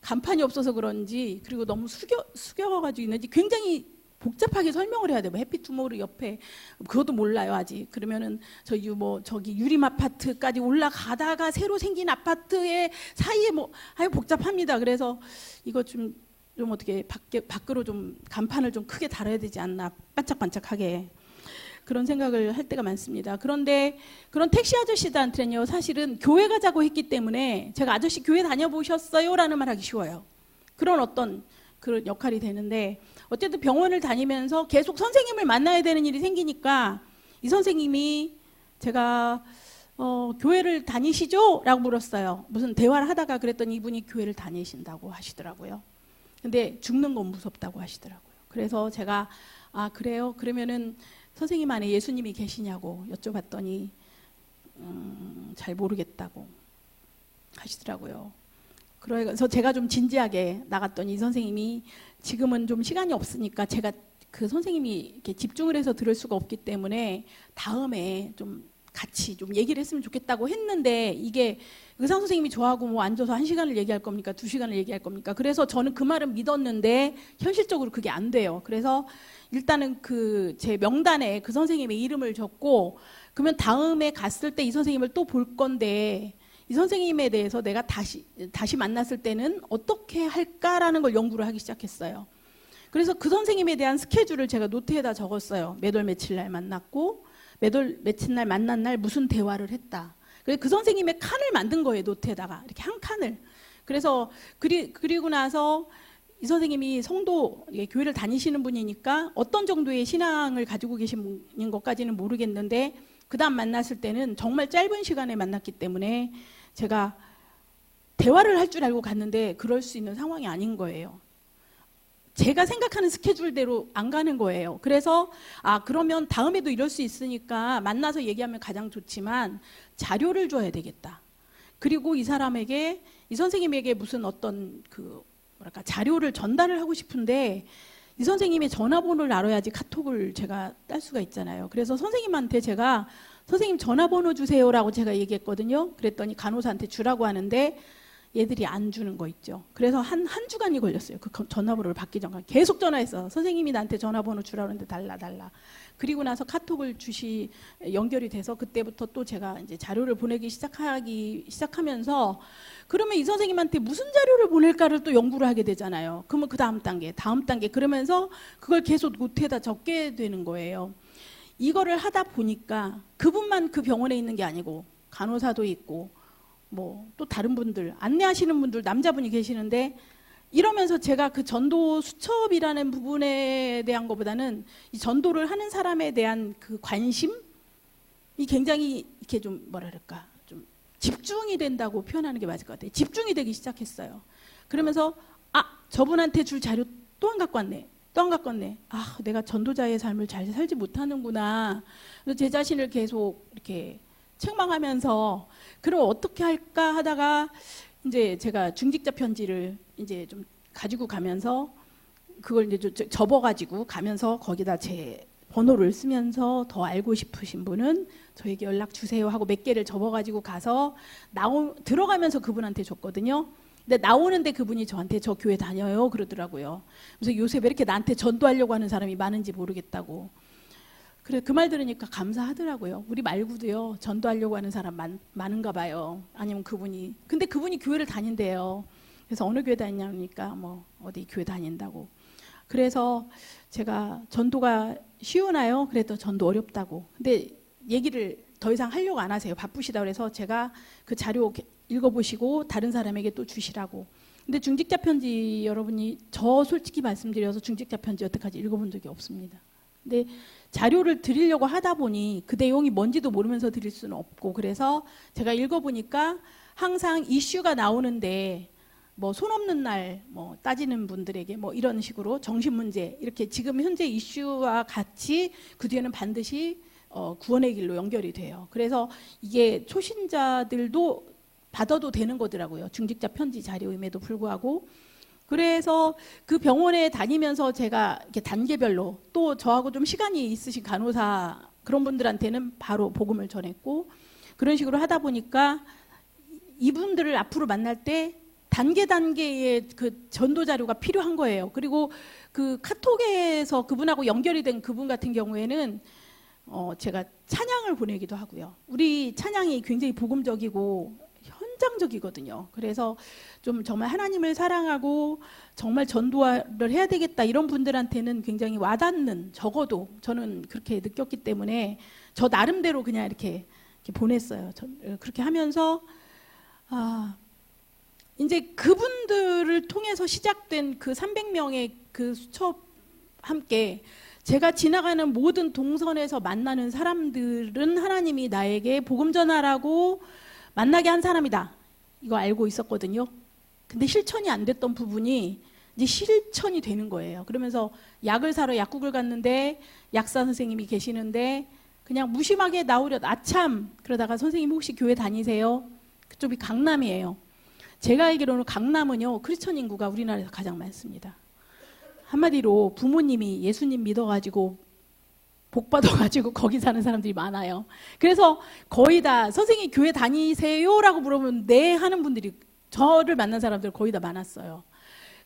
간판이 없어서 그런지, 그리고 너무 숙여가지고 있는지 굉장히 복잡하게 설명을 해야 돼요. 뭐 해피투모르 옆에 그것도 몰라요 아직. 그러면은 저기 유림 아파트까지 올라가다가 새로 생긴 아파트의 사이에 뭐 아유 복잡합니다. 그래서 이거 좀 어떻게 밖으로 좀 간판을 좀 크게 달아야 되지 않나, 반짝반짝하게. 그런 생각을 할 때가 많습니다. 그런데 그런 택시 아저씨들한테는요, 사실은 교회 가자고 했기 때문에 제가 아저씨 교회 다녀보셨어요? 라는 말 하기 쉬워요. 그런 어떤 그런 역할이 되는데, 어쨌든 병원을 다니면서 계속 선생님을 만나야 되는 일이 생기니까 이 선생님이 제가 교회를 다니시죠? 라고 물었어요. 무슨 대화를 하다가 그랬더니 이분이 교회를 다니신다고 하시더라고요. 근데 죽는 건 무섭다고 하시더라고요. 그래서 제가 아 그래요? 그러면은 선생님 안에 예수님이 계시냐고 여쭤봤더니 잘 모르겠다고 하시더라고요. 그래서 제가 좀 진지하게 나갔더니 이 선생님이 지금은 좀 시간이 없으니까 제가 그 선생님이 이렇게 집중을 해서 들을 수가 없기 때문에 다음에 좀 같이 좀 얘기를 했으면 좋겠다고 했는데, 이게 의사 선생님이 저하고 뭐 앉아서 1시간을 얘기할 겁니까? 2시간을 얘기할 겁니까? 그래서 저는 그 말은 믿었는데 현실적으로 그게 안 돼요. 그래서 일단은 그 제 명단에 그 선생님의 이름을 적고, 그러면 다음에 갔을 때 이 선생님을 또 볼 건데 이 선생님에 대해서 내가 다시 만났을 때는 어떻게 할까라는 걸 연구를 하기 시작했어요. 그래서 그 선생님에 대한 스케줄을 제가 노트에다 적었어요. 몇 월 며칠 날 만났고 몇 월 며칠 날 만난 날 무슨 대화를 했다. 그래서 그 선생님의 칸을 만든 거예요. 노트에다가 이렇게 한 칸을. 그래서 그리고 나서 이 선생님이 성도 교회를 다니시는 분이니까 어떤 정도의 신앙을 가지고 계신 분인 것까지는 모르겠는데, 그 다음 만났을 때는 정말 짧은 시간에 만났기 때문에 제가 대화를 할 줄 알고 갔는데 그럴 수 있는 상황이 아닌 거예요. 제가 생각하는 스케줄대로 안 가는 거예요. 그래서 그러면 다음에도 이럴 수 있으니까 만나서 얘기하면 가장 좋지만 자료를 줘야 되겠다. 그리고 이 선생님에게 무슨 어떤 자료를 전달을 하고 싶은데, 이 선생님의 전화번호를 알아야지 카톡을 제가 딸 수가 있잖아요. 그래서 선생님한테 제가 선생님 전화번호 주세요라고 제가 얘기했거든요. 그랬더니 간호사한테 주라고 하는데 얘들이 안 주는 거 있죠. 그래서 한 주간이 걸렸어요. 그 전화번호를 받기 전까지 계속 전화했어. 선생님이 나한테 전화번호 주라고 하는데 달라. 그리고 나서 카톡을 연결이 돼서 그때부터 또 제가 이제 자료를 보내기 시작하면서, 그러면 이 선생님한테 무슨 자료를 보낼까를 또 연구를 하게 되잖아요. 그러면 그 다음 단계 그러면서 그걸 계속 노트에다 적게 되는 거예요. 이거를 하다 보니까 그분만 그 병원에 있는 게 아니고 간호사도 있고 뭐 또 다른 분들, 안내하시는 분들 남자분이 계시는데, 이러면서 제가 그 전도 수첩이라는 부분에 대한 것보다는 이 전도를 하는 사람에 대한 그 관심이 굉장히 이렇게 좀 좀 집중이 된다고 표현하는 게 맞을 것 같아요. 집중이 되기 시작했어요. 그러면서 저분한테 줄 자료 또 안 갖고 왔네. 내가 전도자의 삶을 잘 살지 못하는구나. 그래서 제 자신을 계속 이렇게 책망하면서 그럼 어떻게 할까 하다가 이제 제가 중직자 편지를 이제 좀 가지고 가면서 그걸 이제 접어가지고 가면서 거기다 제 번호를 쓰면서 더 알고 싶으신 분은 저에게 연락 주세요 하고 몇 개를 접어가지고 가서 들어가면서 그분한테 줬거든요. 근데 나오는데 그분이 저한테 저 교회 다녀요 그러더라고요. 그래서 요새 왜 이렇게 나한테 전도하려고 하는 사람이 많은지 모르겠다고. 그래 그 말 들으니까 감사하더라고요. 우리 말고도요 전도하려고 하는 사람 많은가 봐요. 아니면 그분이 근데 그분이 교회를 다닌대요. 그래서 어느 교회 다니냐니까 뭐 어디 교회 다닌다고. 그래서 제가 전도가 쉬우나요? 그랬더니 전도 어렵다고. 근데 얘기를 더 이상 하려고 안 하세요. 바쁘시다 그래서 제가 그 자료 읽어보시고 다른 사람에게 또 주시라고. 근데 중직자 편지 여러분이 저 솔직히 말씀드려서 중직자 편지 여태까지 읽어본 적이 없습니다. 근데 자료를 드리려고 하다 보니 그 내용이 뭔지도 모르면서 드릴 수는 없고 그래서 제가 읽어보니까 항상 이슈가 나오는데 뭐 손 없는 날 뭐 따지는 분들에게 뭐 이런 식으로 정신 문제 이렇게 지금 현재 이슈와 같이 그 뒤에는 반드시 구원의 길로 연결이 돼요. 그래서 이게 초신자들도 받아도 되는 거더라고요. 중직자 편지 자료임에도 불구하고. 그래서 그 병원에 다니면서 제가 이렇게 단계별로 또 저하고 좀 시간이 있으신 간호사 그런 분들한테는 바로 복음을 전했고 그런 식으로 하다 보니까 이분들을 앞으로 만날 때 단계의 그 전도 자료가 필요한 거예요. 그리고 그 카톡에서 그분하고 연결이 된 그분 같은 경우에는 제가 찬양을 보내기도 하고요. 우리 찬양이 굉장히 복음적이고 현장적이거든요. 그래서 좀 정말 하나님을 사랑하고 정말 전도를 해야 되겠다 이런 분들한테는 굉장히 와닿는 적어도 저는 그렇게 느꼈기 때문에 저 나름대로 그냥 이렇게 보냈어요. 그렇게 하면서 이제 그분들을 통해서 시작된 그 300명의 그 수첩 함께 제가 지나가는 모든 동선에서 만나는 사람들은 하나님이 나에게 복음 전하라고 만나게 한 사람이다. 이거 알고 있었거든요. 근데 실천이 안 됐던 부분이 이제 실천이 되는 거예요. 그러면서 약을 사러 약국을 갔는데 약사 선생님이 계시는데 그냥 무심하게 나오려 아참 그러다가 선생님 혹시 교회 다니세요? 그쪽이 강남이에요. 제가 알기로는 강남은요 크리스천 인구가 우리나라에서 가장 많습니다. 한마디로 부모님이 예수님 믿어가지고 복 받아가지고 거기 사는 사람들이 많아요. 그래서 거의 다 선생님 교회 다니세요라고 물어보면 네 하는 분들이 저를 만난 사람들 거의 다 많았어요.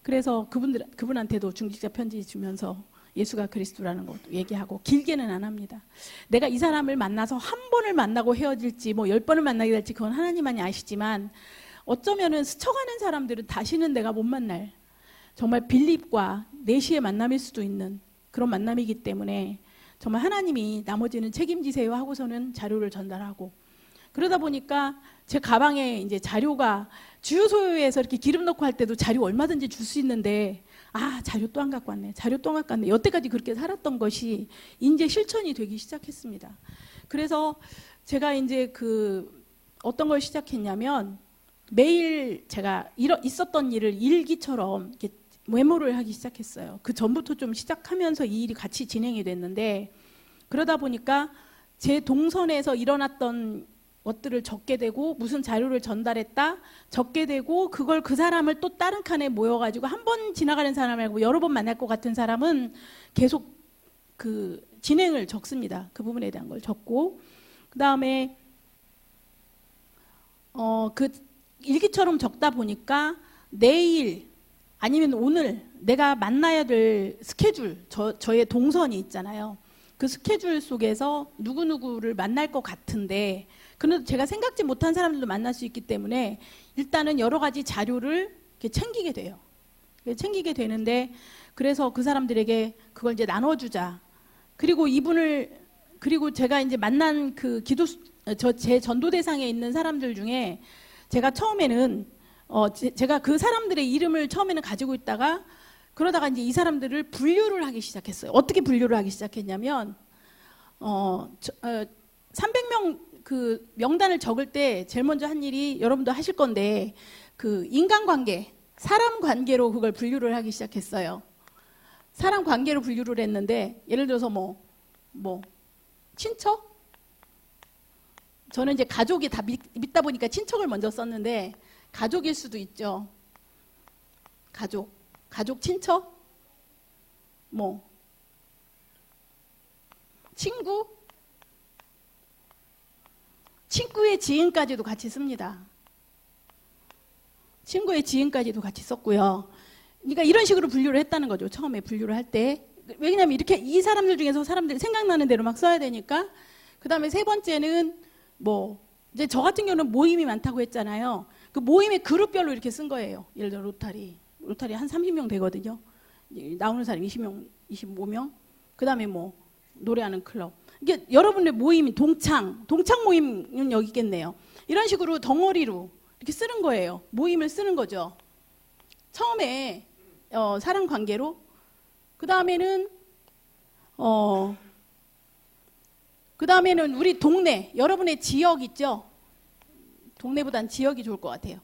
그래서 그분한테도 중직자 편지 주면서 예수가 그리스도라는 것도 얘기하고 길게는 안 합니다. 내가 이 사람을 만나서 한 번을 만나고 헤어질지 뭐 10번을 만나게 될지 그건 하나님만이 아시지만 어쩌면은 스쳐가는 사람들은 다시는 내가 못 만날 정말 빌립과 내시의 만남일 수도 있는 그런 만남이기 때문에 정말 하나님이 나머지는 책임지세요 하고서는 자료를 전달하고 그러다 보니까 제 가방에 이제 자료가 주유소에서 이렇게 기름 넣고 할 때도 자료 얼마든지 줄 수 있는데 자료 또 안 갖고 왔네. 자료 또 안 갖고 왔네. 여태까지 그렇게 살았던 것이 이제 실천이 되기 시작했습니다. 그래서 제가 이제 어떤 걸 시작했냐면 매일 제가 있었던 일을 일기처럼 이렇게 메모를 하기 시작했어요. 그 전부터 좀 시작하면서 이 일이 같이 진행이 됐는데 그러다 보니까 제 동선에서 일어났던 것들을 적게 되고 무슨 자료를 전달했다 적게 되고 그걸 그 사람을 또 다른 칸에 모여가지고 한 번 지나가는 사람 말고 여러 번 만날 것 같은 사람은 계속 그 진행을 적습니다. 그 부분에 대한 걸 적고 그 다음에 그 일기처럼 적다 보니까 내일 아니면 오늘 내가 만나야 될 스케줄 저의 동선이 있잖아요. 그 스케줄 속에서 누구누구를 만날 것 같은데 그래도 제가 생각지 못한 사람들도 만날 수 있기 때문에 일단은 여러 가지 자료를 이렇게 챙기게 돼요. 챙기게 되는데 그래서 그 사람들에게 그걸 이제 나눠주자. 그리고 제가 이제 만난 그 제 전도 대상에 있는 사람들 중에 제가 처음에는 제가 그 사람들의 이름을 처음에는 가지고 있다가 그러다가 이제 이 사람들을 분류를 하기 시작했어요. 어떻게 분류를 하기 시작했냐면 300명 그 명단을 적을 때 제일 먼저 한 일이 여러분도 하실 건데 그 인간관계, 사람 관계로 그걸 분류를 하기 시작했어요. 사람 관계로 분류를 했는데 예를 들어서 뭐 친척? 저는 이제 가족이 다 믿다 보니까 친척을 먼저 썼는데 가족일 수도 있죠. 가족 친척? 친구의 지인까지도 같이 씁니다. 친구의 지인까지도 같이 썼고요. 그러니까 이런 식으로 분류를 했다는 거죠. 처음에 분류를 할 때. 왜냐하면 이렇게 이 사람들 중에서 사람들이 생각나는 대로 막 써야 되니까. 그 다음에 세 번째는 뭐 이제 저 같은 경우는 모임이 많다고 했잖아요. 그 모임의 그룹별로 이렇게 쓴 거예요. 예를 들어 로타리 한 30명 되거든요. 나오는 사람 20명, 25명. 그 다음에 뭐 노래하는 클럽. 이게 여러분의 모임, 동창 모임은 여기 있겠네요. 이런 식으로 덩어리로 이렇게 쓰는 거예요. 모임을 쓰는 거죠. 처음에 사람 관계로. 그 다음에는 우리 동네, 여러분의 지역 있죠? 동네보단 지역이 좋을 것 같아요.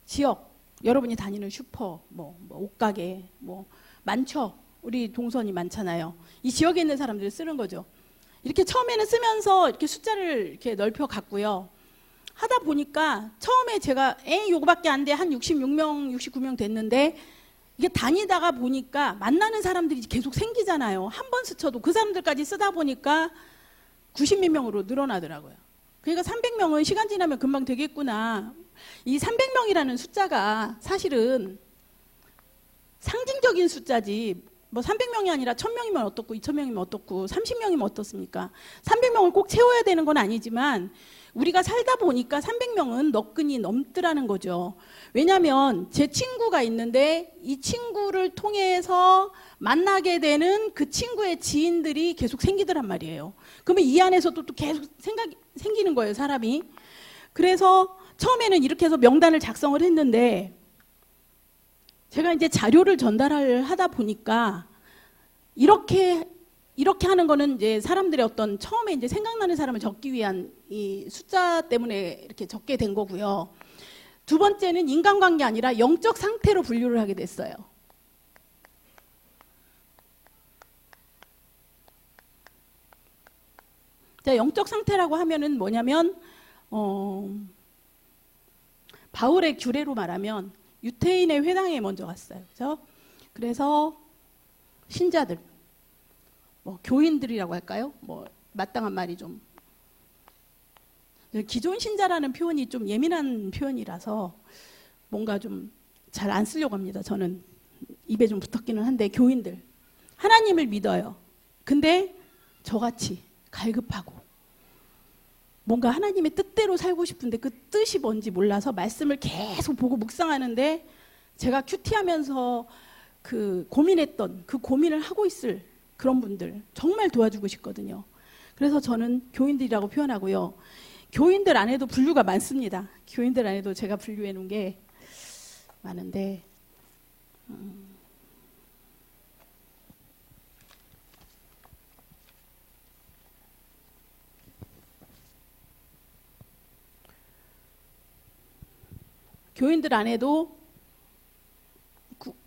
지역, 여러분이 다니는 슈퍼, 뭐 옷가게, 뭐 많죠. 우리 동선이 많잖아요. 이 지역에 있는 사람들을 쓰는 거죠. 이렇게 처음에는 쓰면서 이렇게 숫자를 이렇게 넓혀 갔고요. 하다 보니까 처음에 제가 요거밖에 안 돼. 한 66명, 69명 됐는데 이게 다니다가 보니까 만나는 사람들이 계속 생기잖아요. 한 번 스쳐도 그 사람들까지 쓰다 보니까 90몇 명으로 늘어나더라고요. 그러니까 300명은 시간 지나면 금방 되겠구나. 이 300명이라는 숫자가 사실은 상징적인 숫자지 뭐 300명이 아니라 1000명이면 어떻고 2000명이면 어떻고 30명이면 어떻습니까? 300명을 꼭 채워야 되는 건 아니지만 우리가 살다 보니까 300명은 너끈히 넘더라는 거죠. 왜냐하면 제 친구가 있는데 이 친구를 통해서 만나게 되는 그 친구의 지인들이 계속 생기더란 말이에요. 그러면 이 안에서도 또 계속 생기는 거예요, 사람이. 그래서 처음에는 이렇게 해서 명단을 작성을 했는데 제가 이제 자료를 전달을 하다 보니까 이렇게 하는 거는 이제 사람들의 어떤 처음에 이제 생각나는 사람을 적기 위한 이 숫자 때문에 이렇게 적게 된 거고요. 두 번째는 인간관계 아니라 영적 상태로 분류를 하게 됐어요. 자, 영적 상태라고 하면은 뭐냐면 바울의 규례로 말하면 유태인의 회당에 먼저 갔어요. 그래서 신자들, 뭐 교인들이라고 할까요? 뭐 마땅한 말이 좀 기존 신자라는 표현이 좀 예민한 표현이라서 뭔가 좀 잘 안 쓰려고 합니다. 저는 입에 좀 붙었기는 한데 교인들 하나님을 믿어요. 근데 저같이 갈급하고 뭔가 하나님의 뜻대로 살고 싶은데 그 뜻이 뭔지 몰라서 말씀을 계속 보고 묵상하는데 제가 큐티하면서 그 고민했던 그 고민을 하고 있을 그런 분들 정말 도와주고 싶거든요. 그래서 저는 교인들이라고 표현하고요. 교인들 안에도 분류가 많습니다. 교인들 안에도 제가 분류해 놓은 게 많은데 교인들 안에도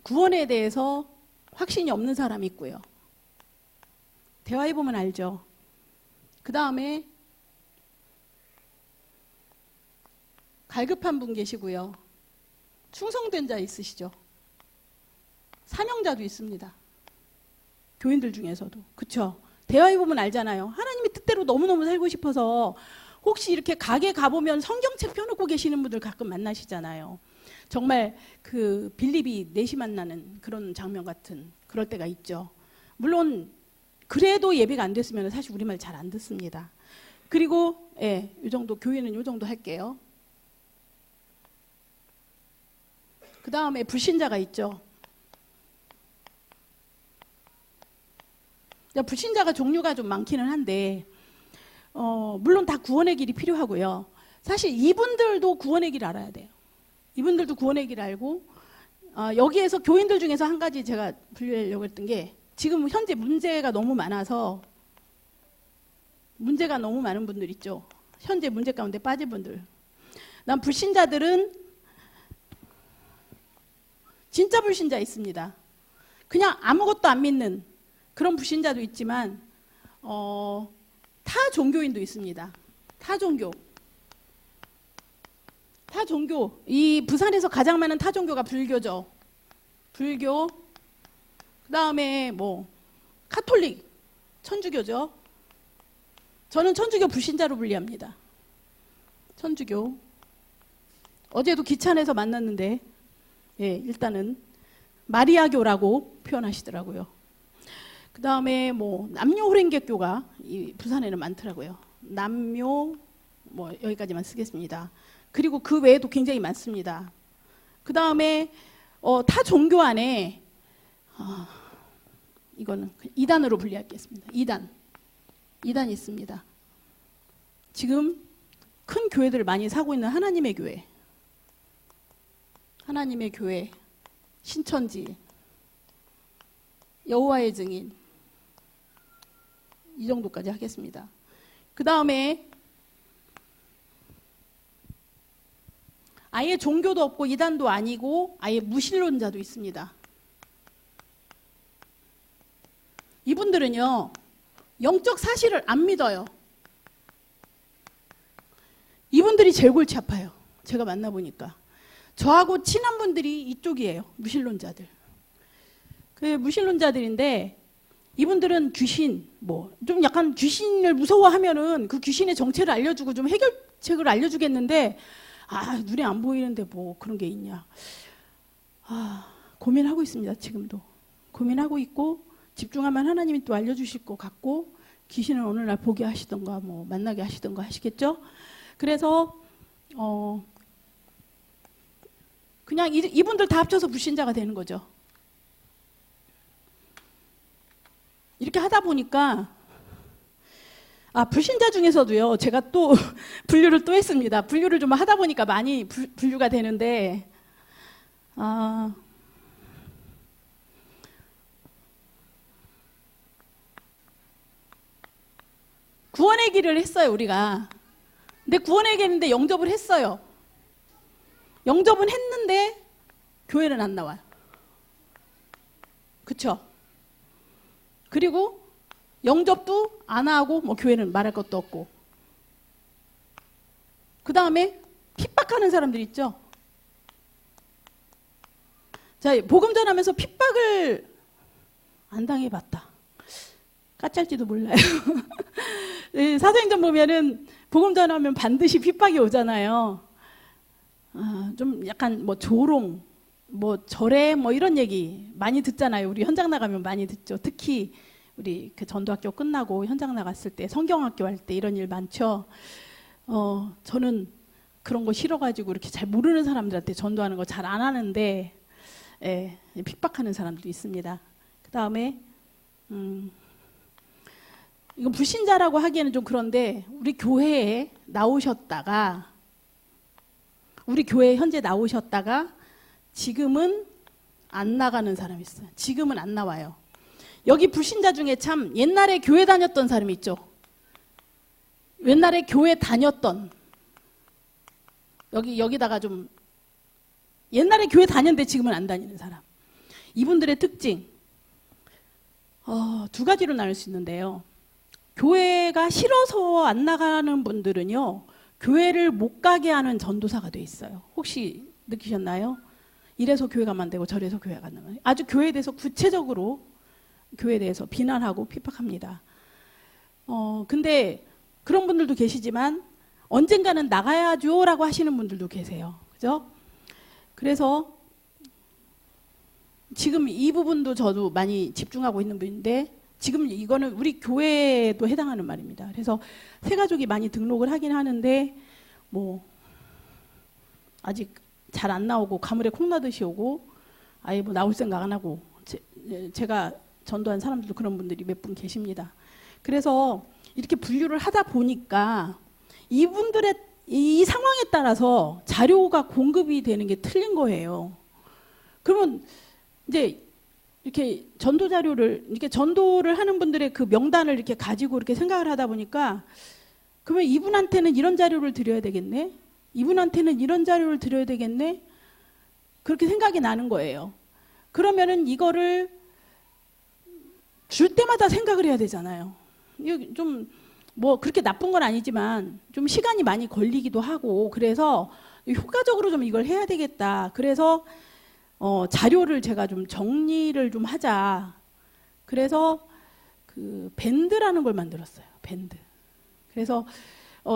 구원에 대해서 확신이 없는 사람이 있고요. 대화해보면 알죠. 그 다음에 갈급한 분 계시고요. 충성된 자 있으시죠. 사명자도 있습니다. 교인들 중에서도. 그쵸? 대화해보면 알잖아요. 하나님의 뜻대로 너무너무 살고 싶어서 혹시 이렇게 가게 가보면 성경책 펴놓고 계시는 분들 가끔 만나시잖아요. 정말 그 빌립이 넷이 만나는 그런 장면 같은 그럴 때가 있죠. 물론 그래도 예배가 안 됐으면 사실 우리말 잘 안 듣습니다. 그리고 이 정도 교회는 이 정도 할게요. 그 다음에 불신자가 있죠. 불신자가 종류가 좀 많기는 한데 물론 다 구원의 길이 필요하고요. 사실 이분들도 구원의 길을 알아야 돼요. 이분들도 구원의 길을 알고 여기에서 교인들 중에서 한 가지 제가 분류하려고 했던 게 지금 현재 문제가 너무 많아서 문제가 너무 많은 분들 있죠. 현재 문제 가운데 빠진 분들. 난 불신자들은 진짜 불신자 있습니다. 그냥 아무것도 안 믿는 그런 불신자도 있지만 타 종교인도 있습니다. 타 종교. 이 부산에서 가장 많은 타 종교가 불교죠. 불교. 그 다음에 뭐 카톨릭. 천주교죠. 저는 천주교 불신자로 분리합니다. 천주교. 어제도 기찬에서 만났는데, 예, 일단은 마리아교라고 표현하시더라고요. 그 다음에 뭐 남묘호랭객교가 이 부산에는 많더라고요. 남묘 뭐 여기까지만 쓰겠습니다. 그리고 그 외에도 굉장히 많습니다. 그 다음에 타 종교 안에 이거는 2단으로 분리하겠습니다. 2단 있습니다. 지금 큰 교회들을 많이 사고 있는 하나님의 교회, 신천지, 여호와의 증인, 이 정도까지 하겠습니다. 그 다음에 아예 종교도 없고 이단도 아니고 아예 무신론자도 있습니다. 이분들은요, 영적 사실을 안 믿어요. 이분들이 제일 골치 아파요. 제가 만나보니까. 저하고 친한 분들이 이쪽이에요. 무신론자들. 그 무신론자들인데 이분들은 귀신, 좀 약간 귀신을 무서워하면은 그 귀신의 정체를 알려주고 좀 해결책을 알려주겠는데, 눈에 안 보이는데 뭐 그런 게 있냐. 고민하고 있습니다. 지금도. 고민하고 있고, 집중하면 하나님이 또 알려주실 것 같고, 귀신을 어느 날 보게 하시던가, 만나게 하시던가 하시겠죠? 그래서, 그냥 이분들 다 합쳐서 불신자가 되는 거죠. 이렇게 하다 보니까 불신자 중에서도요, 제가 또 분류를 또 했습니다. 분류를 좀 하다 보니까 많이 분류가 되는데, 구원의 길을 했어요, 우리가. 근데 구원의 길인데 영접을 했어요. 영접은 했는데 교회는 안 나와요. 그쵸? 그리고 영접도 안 하고 교회는 말할 것도 없고. 그 다음에 핍박하는 사람들 있죠? 자, 복음 전하면서 핍박을 안 당해봤다. 까짤지도 몰라요. 사도행전 보면은 복음 전하면 반드시 핍박이 오잖아요. 좀 약간 조롱, 절해, 이런 얘기 많이 듣잖아요. 우리 현장 나가면 많이 듣죠. 특히 우리 그 전도학교 끝나고 현장 나갔을 때, 성경학교 할 때 이런 일 많죠. 저는 그런 거 싫어가지고 이렇게 잘 모르는 사람들한테 전도하는 거 잘 안 하는데, 예, 핍박하는 사람도 있습니다. 그 다음에, 이건 불신자라고 하기에는 좀 그런데, 우리 교회에 현재 나오셨다가 지금은 안 나가는 사람이 있어요. 지금은 안 나와요. 여기 불신자 중에 참 옛날에 교회 다녔던 사람이 있죠. 옛날에 교회 다녔던, 여기다가 좀 옛날에 교회 다녔는데 지금은 안 다니는 사람. 이분들의 특징, 두 가지로 나눌 수 있는데요. 교회가 싫어서 안 나가는 분들은요, 교회를 못 가게 하는 전도사가 돼 있어요. 혹시 느끼셨나요? 이래서 교회가 안 되고 저래서 교회가 안 되고, 아주 교회에 대해서 구체적으로 교회에 대해서 비난하고 핍박합니다. 근데 그런 분들도 계시지만 언젠가는 나가야죠라고 하시는 분들도 계세요. 그죠? 그래서 지금 이 부분도 저도 많이 집중하고 있는 분인데, 지금 이거는 우리 교회에도 해당하는 말입니다. 그래서 새가족이 많이 등록을 하긴 하는데 아직 잘 안 나오고 가물에 콩나듯이 오고 아예 나올 생각 안 하고, 제가 전도한 사람들도 그런 분들이 몇 분 계십니다. 그래서 이렇게 분류를 하다 보니까 이분들의 이 상황에 따라서 자료가 공급이 되는 게 틀린 거예요. 그러면 이제 이렇게 전도 자료를, 이렇게 전도를 하는 분들의 그 명단을 이렇게 가지고 이렇게 생각을 하다 보니까, 그러면 이분한테는 이런 자료를 드려야 되겠네? 이분한테는 이런 자료를 드려야 되겠네? 그렇게 생각이 나는 거예요. 그러면은 이거를 줄 때마다 생각을 해야 되잖아요. 이거 좀 그렇게 나쁜 건 아니지만 좀 시간이 많이 걸리기도 하고, 그래서 효과적으로 좀 이걸 해야 되겠다. 그래서 자료를 제가 좀 정리를 좀 하자. 그래서 그 밴드라는 걸 만들었어요. 밴드. 그래서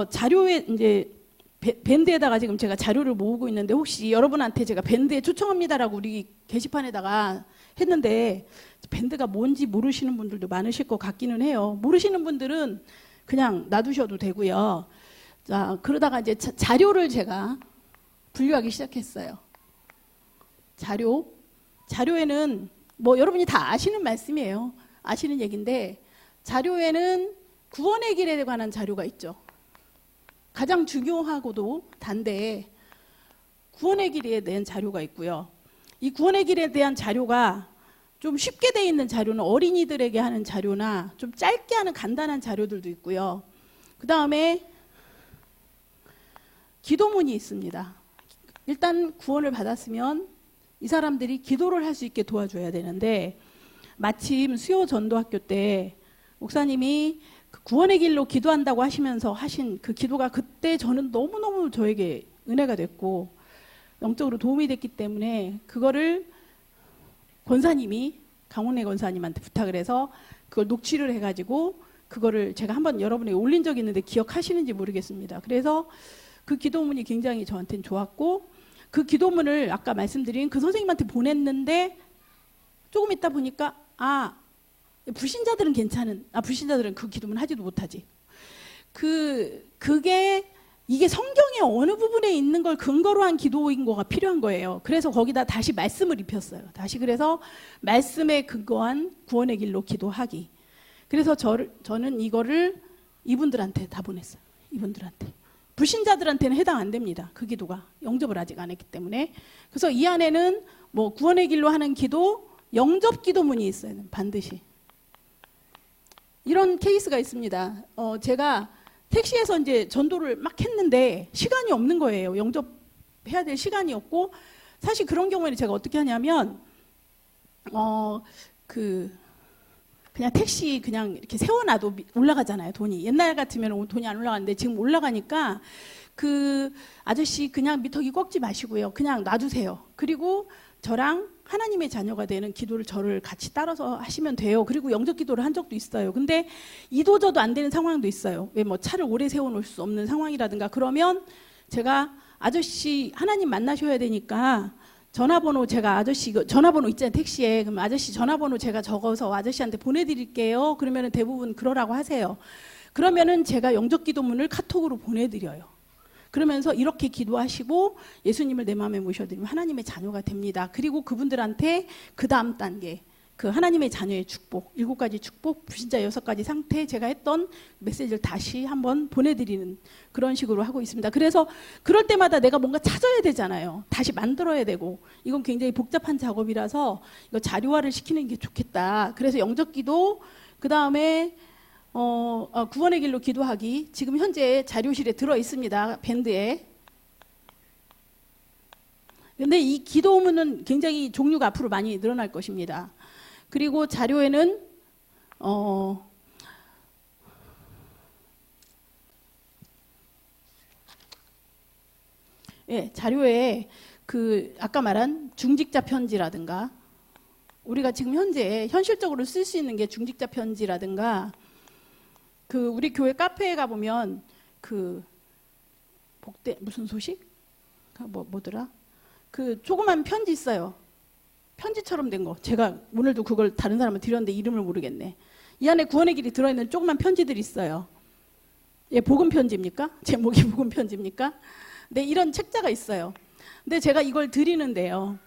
자료에 이제 밴드에다가 지금 제가 자료를 모으고 있는데 혹시 여러분한테 제가 밴드에 초청합니다라고 우리 게시판에다가 했는데 밴드가 뭔지 모르시는 분들도 많으실 것 같기는 해요. 모르시는 분들은 그냥 놔두셔도 되고요. 자, 그러다가 이제 자료를 제가 분류하기 시작했어요. 자료에는 뭐 여러분이 다 아시는 말씀이에요. 아시는 얘기인데 자료에는 구원의 길에 관한 자료가 있죠. 가장 중요하고도 단데 구원의 길에 대한 자료가 있고요. 이 구원의 길에 대한 자료가 좀 쉽게 돼 있는 자료는 어린이들에게 하는 자료나 좀 짧게 하는 간단한 자료들도 있고요. 그 다음에 기도문이 있습니다. 일단 구원을 받았으면 이 사람들이 기도를 할 수 있게 도와줘야 되는데 마침 수요 전도학교 때 목사님이 그 구원의 길로 기도한다고 하시면서 하신 그 기도가 그때 저는 너무너무 저에게 은혜가 됐고 영적으로 도움이 됐기 때문에 그거를 권사님이 강원래 권사님한테 부탁을 해서 그걸 녹취를 해가지고 그거를 제가 한번 여러분에게 올린 적이 있는데 기억하시는지 모르겠습니다. 그래서 그 기도문이 굉장히 저한테는 좋았고 그 기도문을 아까 말씀드린 그 선생님한테 보냈는데 조금 있다 보니까 불신자들은 불신자들은 그 기도문 하지도 못하지. 이게 성경의 어느 부분에 있는 걸 근거로 한 기도인 거가 필요한 거예요. 그래서 거기다 다시 말씀을 입혔어요. 다시 그래서 말씀에 근거한 구원의 길로 기도하기. 그래서 저는 이거를 이분들한테 다 보냈어요. 이분들한테. 불신자들한테는 해당 안 됩니다. 그 기도가 영접을 아직 안 했기 때문에. 그래서 이 안에는 뭐 구원의 길로 하는 기도, 영접 기도문이 있어요. 반드시. 이런 케이스가 있습니다. 제가 택시에서 이제 전도를 막 했는데 시간이 없는 거예요. 영접해야 될 시간이 없고 사실 그런 경우에는 제가 어떻게 하냐면 그냥 택시 그냥 이렇게 세워놔도 올라가잖아요. 돈이. 옛날 같으면 돈이 안 올라가는데 지금 올라가니까 그 아저씨 그냥 미터기 꺾지 마시고요. 그냥 놔두세요. 그리고 저랑 하나님의 자녀가 되는 기도를 저를 같이 따라서 하시면 돼요. 그리고 영접 기도를 한 적도 있어요. 근데 이도저도 안 되는 상황도 있어요. 왜 뭐 차를 오래 세워놓을 수 없는 상황이라든가 그러면 제가 아저씨 하나님 만나셔야 되니까 전화번호 제가 전화번호 있잖아요. 택시에. 그럼 아저씨 전화번호 제가 적어서 아저씨한테 보내드릴게요. 그러면은 대부분 그러라고 하세요. 그러면은 제가 영접 기도문을 카톡으로 보내드려요. 그러면서 이렇게 기도하시고 예수님을 내 마음에 모셔드리면 하나님의 자녀가 됩니다. 그리고 그분들한테 그 다음 단계 그 하나님의 자녀의 축복 7가지 축복 불신자 6가지 상태 제가 했던 메시지를 다시 한번 보내드리는 그런 식으로 하고 있습니다. 그래서 그럴 때마다 내가 뭔가 찾아야 되잖아요. 다시 만들어야 되고 이건 굉장히 복잡한 작업이라서 이거 자료화를 시키는 게 좋겠다. 그래서 영접기도 그 다음에 구원의 길로 기도하기 지금 현재 자료실에 들어 있습니다. 밴드에. 근데 이 기도문은 굉장히 종류가 앞으로 많이 늘어날 것입니다. 그리고 자료에는 자료에 그 아까 말한 중직자 편지라든가 우리가 지금 현재 현실적으로 쓸 수 있는 게 중직자 편지라든가 그 우리 교회 카페에 가보면 그 복대 무슨 소식? 뭐더라? 그 조그만 편지 있어요. 편지처럼 된 거. 제가 오늘도 그걸 다른 사람한테 드렸는데 이름을 모르겠네. 이 안에 구원의 길이 들어있는 조그만 편지들이 있어요. 복음 편지입니까? 제목이 복음 편지입니까? 네, 이런 책자가 있어요. 근데 제가 이걸 드리는데요.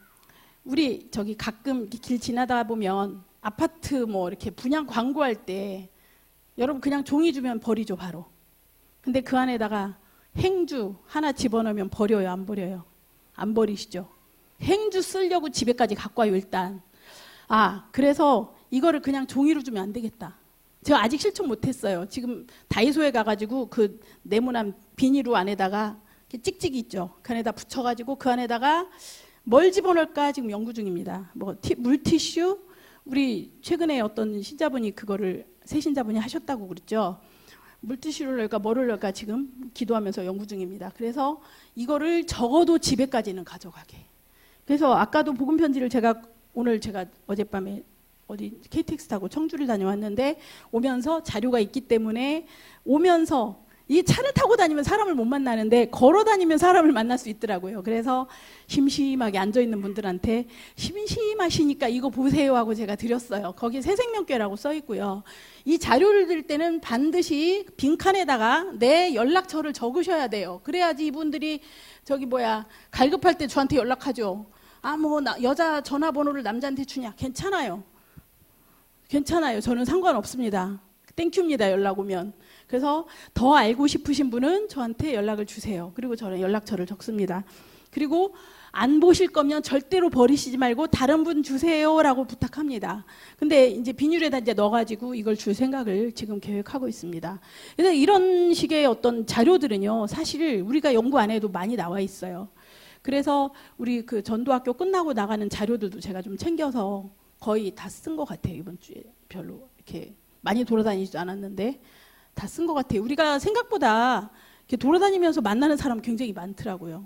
우리 저기 가끔 길 지나다 보면 아파트 뭐 이렇게 분양 광고할 때 여러분 그냥 종이 주면 버리죠 바로. 근데 그 안에다가 행주 하나 집어넣으면 버려요 안 버려요? 안 버리시죠? 행주 쓰려고 집에까지 갖고 와요 일단. 그래서 이거를 그냥 종이로 주면 안 되겠다. 제가 아직 실천 못했어요. 지금 다이소에 가가지고 그 네모난 비닐로 안에다가 찍찍이 있죠. 그 안에다 붙여가지고 그 안에다가 뭘 집어넣을까 지금 연구 중입니다. 물티슈? 우리 최근에 어떤 신자분이 그거를 새 신자분이 하셨다고 그랬죠. 물티슈를 넣을까 뭐를 넣을까 지금 기도하면서 연구 중입니다. 그래서 이거를 적어도 집에까지는 가져가게. 그래서 아까도 복음 편지를 제가 어젯밤에 어디 KTX 타고 청주를 다녀왔는데 오면서 자료가 있기 때문에 오면서 이 차를 타고 다니면 사람을 못 만나는데 걸어 다니면 사람을 만날 수 있더라고요. 그래서 심심하게 앉아있는 분들한테 심심하시니까 이거 보세요 하고 제가 드렸어요. 거기에 새생명교회라고 써 있고요. 이 자료를 들 때는 반드시 빈칸에다가 내 연락처를 적으셔야 돼요. 그래야지 이분들이 갈급할 때 저한테 연락하죠. 여자 전화번호를 남자한테 주냐? 괜찮아요. 저는 상관없습니다. 땡큐입니다. 연락 오면. 그래서 더 알고 싶으신 분은 저한테 연락을 주세요. 그리고 저는 연락처를 적습니다. 그리고 안 보실 거면 절대로 버리시지 말고 다른 분 주세요라고 부탁합니다. 근데 이제 비닐에다 이제 넣어가지고 이걸 줄 생각을 지금 계획하고 있습니다. 그래서 이런 식의 어떤 자료들은요, 사실 우리가 연구 안 해도 많이 나와 있어요. 그래서 우리 그 전도학교 끝나고 나가는 자료들도 제가 좀 챙겨서 거의 다 쓴 것 같아요. 이번 주에 별로 이렇게 많이 돌아다니지도 않았는데 다 쓴 것 같아요. 우리가 생각보다 이렇게 돌아다니면서 만나는 사람 굉장히 많더라고요.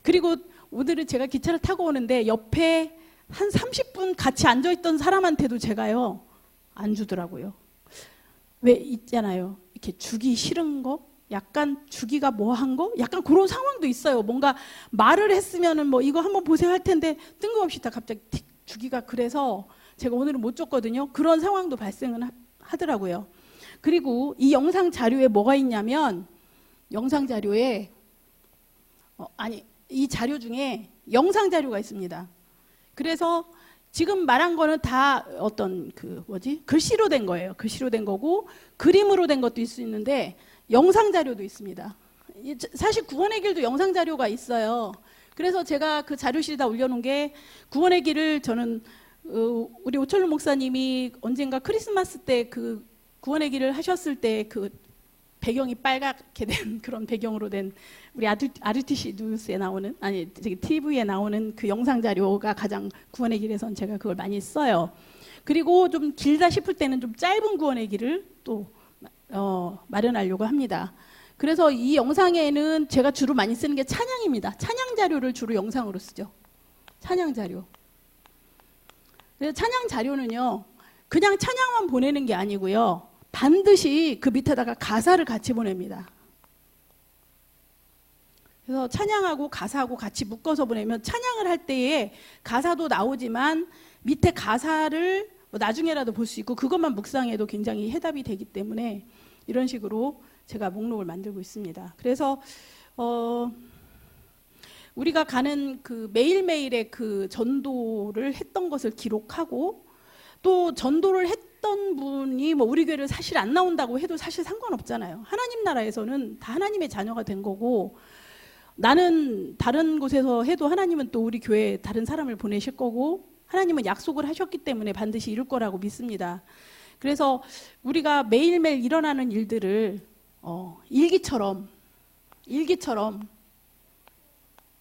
그리고 오늘은 제가 기차를 타고 오는데 옆에 한 30분 같이 앉아있던 사람한테도 제가요 안 주더라고요. 왜 있잖아요. 이렇게 주기 싫은 거? 약간 주기가 뭐한 거? 약간 그런 상황도 있어요. 뭔가 말을 했으면은 이거 한번 보세요 할 텐데 뜬금없이 다 갑자기 틱 주기가 그래서 제가 오늘은 못 줬거든요. 그런 상황도 발생은 하더라고요. 그리고 이 영상 자료에 뭐가 있냐면 영상 자료에 이 자료 중에 영상 자료가 있습니다. 그래서 지금 말한 거는 다 어떤 글씨로 된 거예요. 글씨로 된 거고 그림으로 된 것도 있을 수 있는데 영상 자료도 있습니다. 사실 구원의 길도 영상 자료가 있어요. 그래서 제가 그 자료실에다 올려놓은 게 구원의 길을 저는 우리 오철로 목사님이 언젠가 크리스마스 때 그 구원의 길을 하셨을 때 그 배경이 빨갛게 된 그런 배경으로 된 우리 RTC 뉴스에 나오는 TV에 나오는 그 영상 자료가 가장 구원의 길에선 제가 그걸 많이 써요. 그리고 좀 길다 싶을 때는 좀 짧은 구원의 길을 또 마련하려고 합니다. 그래서 이 영상에는 제가 주로 많이 쓰는 게 찬양입니다. 찬양 자료를 주로 영상으로 쓰죠. 찬양 자료. 그래서 찬양 자료는요, 그냥 찬양만 보내는 게 아니고요, 반드시 그 밑에다가 가사를 같이 보냅니다. 그래서 찬양하고 가사하고 같이 묶어서 보내면 찬양을 할 때에 가사도 나오지만 밑에 가사를 나중에라도 볼 수 있고 그것만 묵상해도 굉장히 해답이 되기 때문에 이런 식으로 제가 목록을 만들고 있습니다. 그래서 우리가 가는 그 매일매일의 그 전도를 했던 것을 기록하고 또 전도를 했던 분이 우리 교회를 사실 안 나온다고 해도 사실 상관없잖아요. 하나님 나라에서는 다 하나님의 자녀가 된 거고 나는 다른 곳에서 해도 하나님은 또 우리 교회에 다른 사람을 보내실 거고 하나님은 약속을 하셨기 때문에 반드시 이룰 거라고 믿습니다. 그래서 우리가 매일매일 일어나는 일들을 일기처럼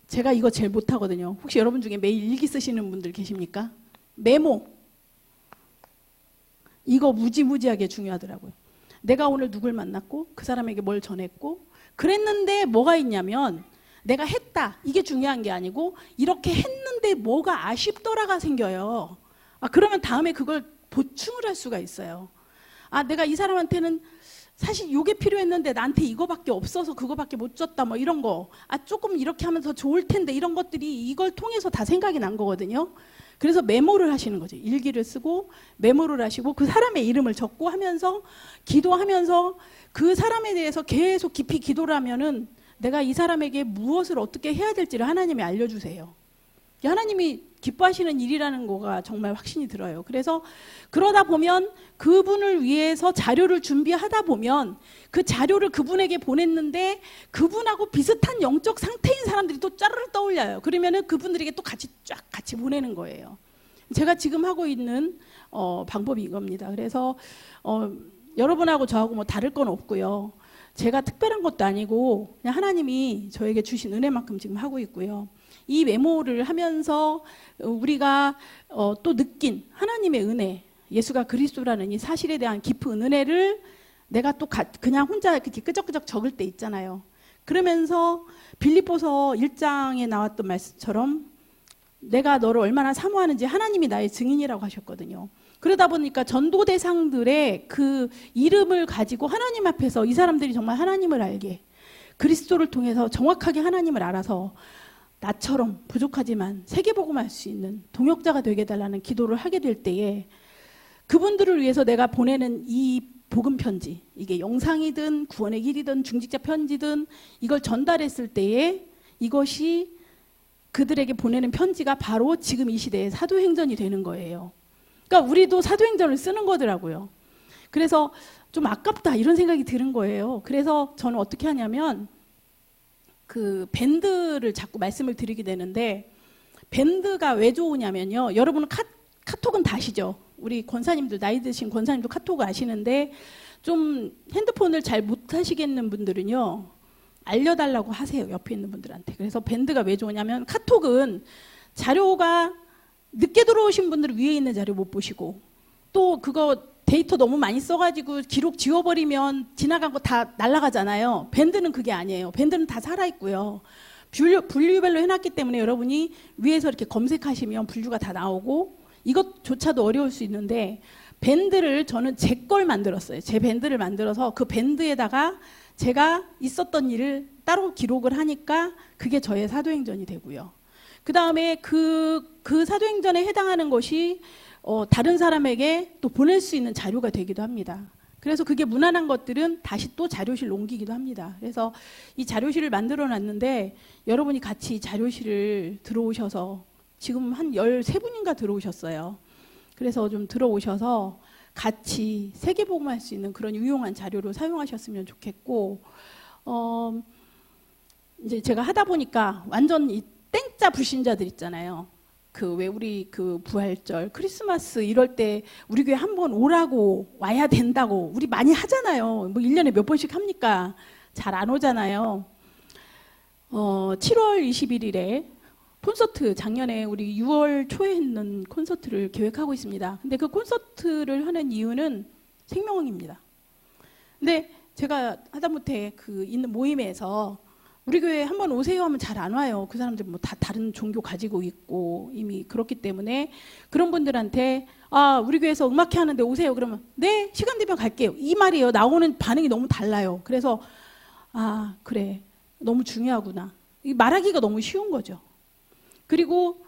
제가 이거 제일 못하거든요. 혹시 여러분 중에 매일 일기 쓰시는 분들 계십니까? 메모. 이거 무지무지하게 중요하더라고요. 내가 오늘 누굴 만났고 그 사람에게 뭘 전했고 그랬는데 뭐가 있냐면 내가 했다. 이게 중요한 게 아니고 이렇게 했는데 뭐가 아쉽더라가 생겨요. 그러면 다음에 그걸 보충을 할 수가 있어요. 내가 이 사람한테는 사실 이게 필요했는데 나한테 이거밖에 없어서 그거밖에 못 줬다 이런 거. 조금 이렇게 하면 더 좋을 텐데 이런 것들이 이걸 통해서 다 생각이 난 거거든요. 그래서 메모를 하시는 거죠. 일기를 쓰고 메모를 하시고 그 사람의 이름을 적고 하면서 기도하면서 그 사람에 대해서 계속 깊이 기도를 하면은 내가 이 사람에게 무엇을 어떻게 해야 될지를 하나님이 알려주세요. 하나님이 기뻐하시는 일이라는 거가 정말 확신이 들어요. 그래서 그러다 보면 그분을 위해서 자료를 준비하다 보면 그 자료를 그분에게 보냈는데 그분하고 비슷한 영적 상태인 사람들이 또 짜르르 떠올려요. 그러면은 그분들에게 또 같이 보내는 거예요. 제가 지금 하고 있는 방법이 이겁니다. 그래서 여러분하고 저하고 다를 건 없고요. 제가 특별한 것도 아니고 그냥 하나님이 저에게 주신 은혜만큼 지금 하고 있고요. 이 메모를 하면서 우리가 또 느낀 하나님의 은혜, 예수가 그리스도라는 이 사실에 대한 깊은 은혜를 내가 또 그냥 혼자 이렇게 끄적끄적 적을 때 있잖아요. 그러면서 빌립보서 1장에 나왔던 말씀처럼 내가 너를 얼마나 사모하는지 하나님이 나의 증인이라고 하셨거든요. 그러다 보니까 전도 대상들의 그 이름을 가지고 하나님 앞에서 이 사람들이 정말 하나님을 알게, 그리스도를 통해서 정확하게 하나님을 알아서 나처럼 부족하지만 세계복음할 수 있는 동역자가 되게 해달라는 기도를 하게 될 때에 그분들을 위해서 내가 보내는 이 복음 편지, 이게 영상이든 구원의 길이든 중직자 편지든 이걸 전달했을 때에 이것이 그들에게 보내는 편지가 바로 지금 이 시대의 사도행전이 되는 거예요. 그러니까 우리도 사도행전을 쓰는 거더라고요. 그래서 좀 아깝다 이런 생각이 드는 거예요. 그래서 저는 어떻게 하냐면 그 밴드를 자꾸 말씀을 드리게 되는데, 밴드가 왜 좋으냐면요, 여러분은 카톡은 다 아시죠? 우리 권사님들, 나이 드신 권사님도 카톡 아시는데 좀 핸드폰을 잘 못 하시겠는 분들은요 알려달라고 하세요, 옆에 있는 분들한테. 그래서 밴드가 왜 좋으냐면, 카톡은 자료가 늦게 들어오신 분들은 위에 있는 자료 못 보시고, 또 그거 데이터 너무 많이 써가지고 기록 지워버리면 지나간 거 다 날아가잖아요. 밴드는 그게 아니에요. 밴드는 다 살아있고요. 분류별로 해놨기 때문에 여러분이 위에서 이렇게 검색하시면 분류가 다 나오고, 이것조차도 어려울 수 있는데, 밴드를 저는 제 걸 만들었어요. 제 밴드를 만들어서 그 밴드에다가 제가 있었던 일을 따로 기록을 하니까 그게 저의 사도행전이 되고요. 그 다음에 그 사도행전에 해당하는 것이 다른 사람에게 또 보낼 수 있는 자료가 되기도 합니다. 그래서 그게 무난한 것들은 다시 또 자료실로 옮기기도 합니다. 그래서 이 자료실을 만들어 놨는데 여러분이 같이 자료실을 들어오셔서, 지금 한 13분인가 들어오셨어요. 그래서 좀 들어오셔서 같이 세계복음할 수 있는 그런 유용한 자료로 사용하셨으면 좋겠고, 이제 제가 하다 보니까 완전 이 땡짜 불신자들 있잖아요. 그 왜 우리 그 부활절, 크리스마스 이럴 때 우리 교회 한번 오라고, 와야 된다고 우리 많이 하잖아요. 뭐 1년에 몇 번씩 합니까? 잘 안 오잖아요. 7월 21일에 콘서트, 작년에 우리 6월 초에 했는 콘서트를 계획하고 있습니다. 근데 그 콘서트를 하는 이유는 생명입니다. 근데 제가 하다못해 그 있는 모임에서 우리 교회 한번 오세요 하면 잘 안 와요. 그 사람들 뭐 다 다른 종교 가지고 있고 이미 그렇기 때문에, 그런 분들한테 우리 교회에서 음악회 하는데 오세요 그러면 네, 시간 되면 갈게요, 이 말이에요. 나오는 반응이 너무 달라요. 그래서 그래, 너무 중요하구나, 이 말하기가 너무 쉬운 거죠. 그리고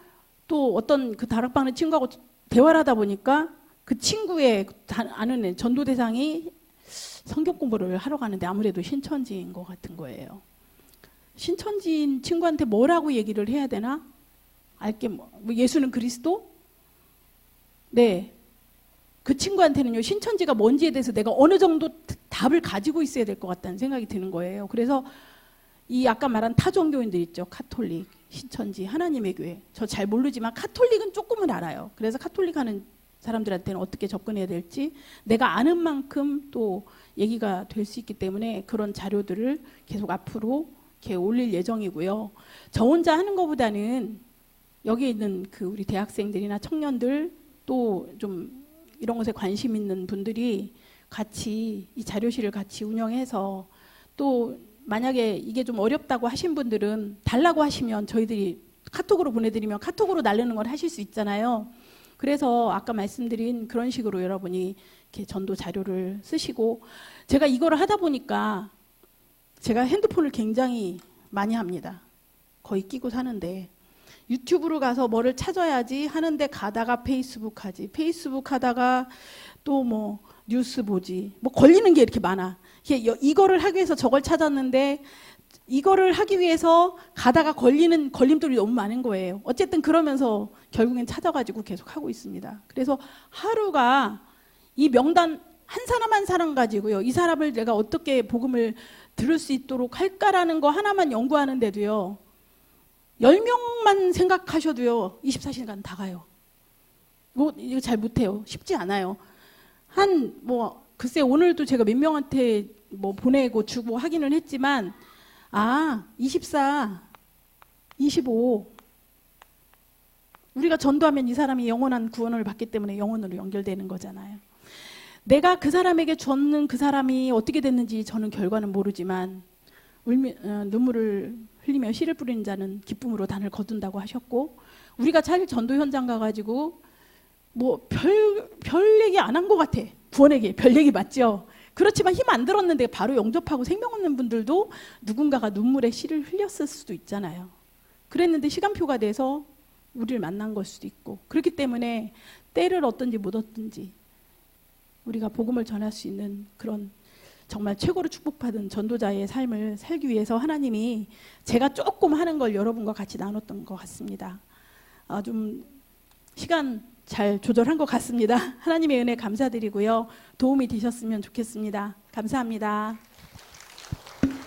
또 어떤 그 다락방의 친구하고 대화를 하다 보니까 그 친구의 아는 애, 전도 대상이 성경 공부를 하러 가는데 아무래도 신천지인 것 같은 거예요. 신천지인 친구한테 뭐라고 얘기를 해야 되나? 알게 뭐 예수는 그리스도? 네. 그 친구한테는요, 신천지가 뭔지에 대해서 내가 어느 정도 답을 가지고 있어야 될 것 같다는 생각이 드는 거예요. 그래서 이 아까 말한 타종교인들 있죠. 카톨릭, 신천지, 하나님의 교회. 저 잘 모르지만 카톨릭은 조금은 알아요. 그래서 카톨릭 하는 사람들한테는 어떻게 접근해야 될지 내가 아는 만큼 또 얘기가 될 수 있기 때문에 그런 자료들을 계속 앞으로 이렇게 올릴 예정이고요. 저 혼자 하는 것보다는 여기 있는 그 우리 대학생들이나 청년들, 또 좀 이런 것에 관심 있는 분들이 같이 이 자료실을 같이 운영해서, 또 만약에 이게 좀 어렵다고 하신 분들은 달라고 하시면 저희들이 카톡으로 보내드리면 카톡으로 날르는 걸 하실 수 있잖아요. 그래서 아까 말씀드린 그런 식으로 여러분이 이렇게 전도 자료를 쓰시고, 제가 이거를 하다 보니까 제가 핸드폰을 굉장히 많이 합니다. 거의 끼고 사는데 유튜브로 가서 뭐를 찾아야지 하는데 가다가 페이스북 하지, 페이스북 하다가 또 뭐 뉴스 보지, 뭐 걸리는 게 이렇게 많아. 이거를 하기 위해서 저걸 찾았는데 이거를 하기 위해서 가다가 걸리는 걸림돌이 너무 많은 거예요. 어쨌든 그러면서 결국엔 찾아가지고 계속 하고 있습니다. 그래서 하루가 이 명단 한 사람 한 사람 가지고요, 이 사람을 내가 어떻게 복음을 들을 수 있도록 할까라는 거 하나만 연구하는데도요, 10명만 생각하셔도요 24시간 다 가요. 이거 잘 못해요. 쉽지 않아요. 글쎄 오늘도 제가 몇 명한테 뭐 보내고 주고 하기는 했지만 24, 25 우리가 전도하면 이 사람이 영원한 구원을 받기 때문에 영원으로 연결되는 거잖아요. 내가 그 사람에게 줬는 그 사람이 어떻게 됐는지 저는 결과는 모르지만 눈물을 흘리며 씨를 뿌리는 자는 기쁨으로 단을 거둔다고 하셨고, 우리가 잘 전도 현장 가가지고 뭐 별 얘기 안 한 것 같아. 구원에게 별 얘기 맞죠? 그렇지만 힘 안 들었는데 바로 영접하고 생명 없는 분들도 누군가가 눈물에 씨를 흘렸을 수도 있잖아요. 그랬는데 시간표가 돼서 우리를 만난 걸 수도 있고, 그렇기 때문에 때를 얻든지 못 얻든지 우리가 복음을 전할 수 있는 그런 정말 최고로 축복받은 전도자의 삶을 살기 위해서 하나님이 제가 조금 하는 걸 여러분과 같이 나눴던 것 같습니다. 좀 시간 잘 조절한 것 같습니다. 하나님의 은혜 감사드리고요. 도움이 되셨으면 좋겠습니다. 감사합니다.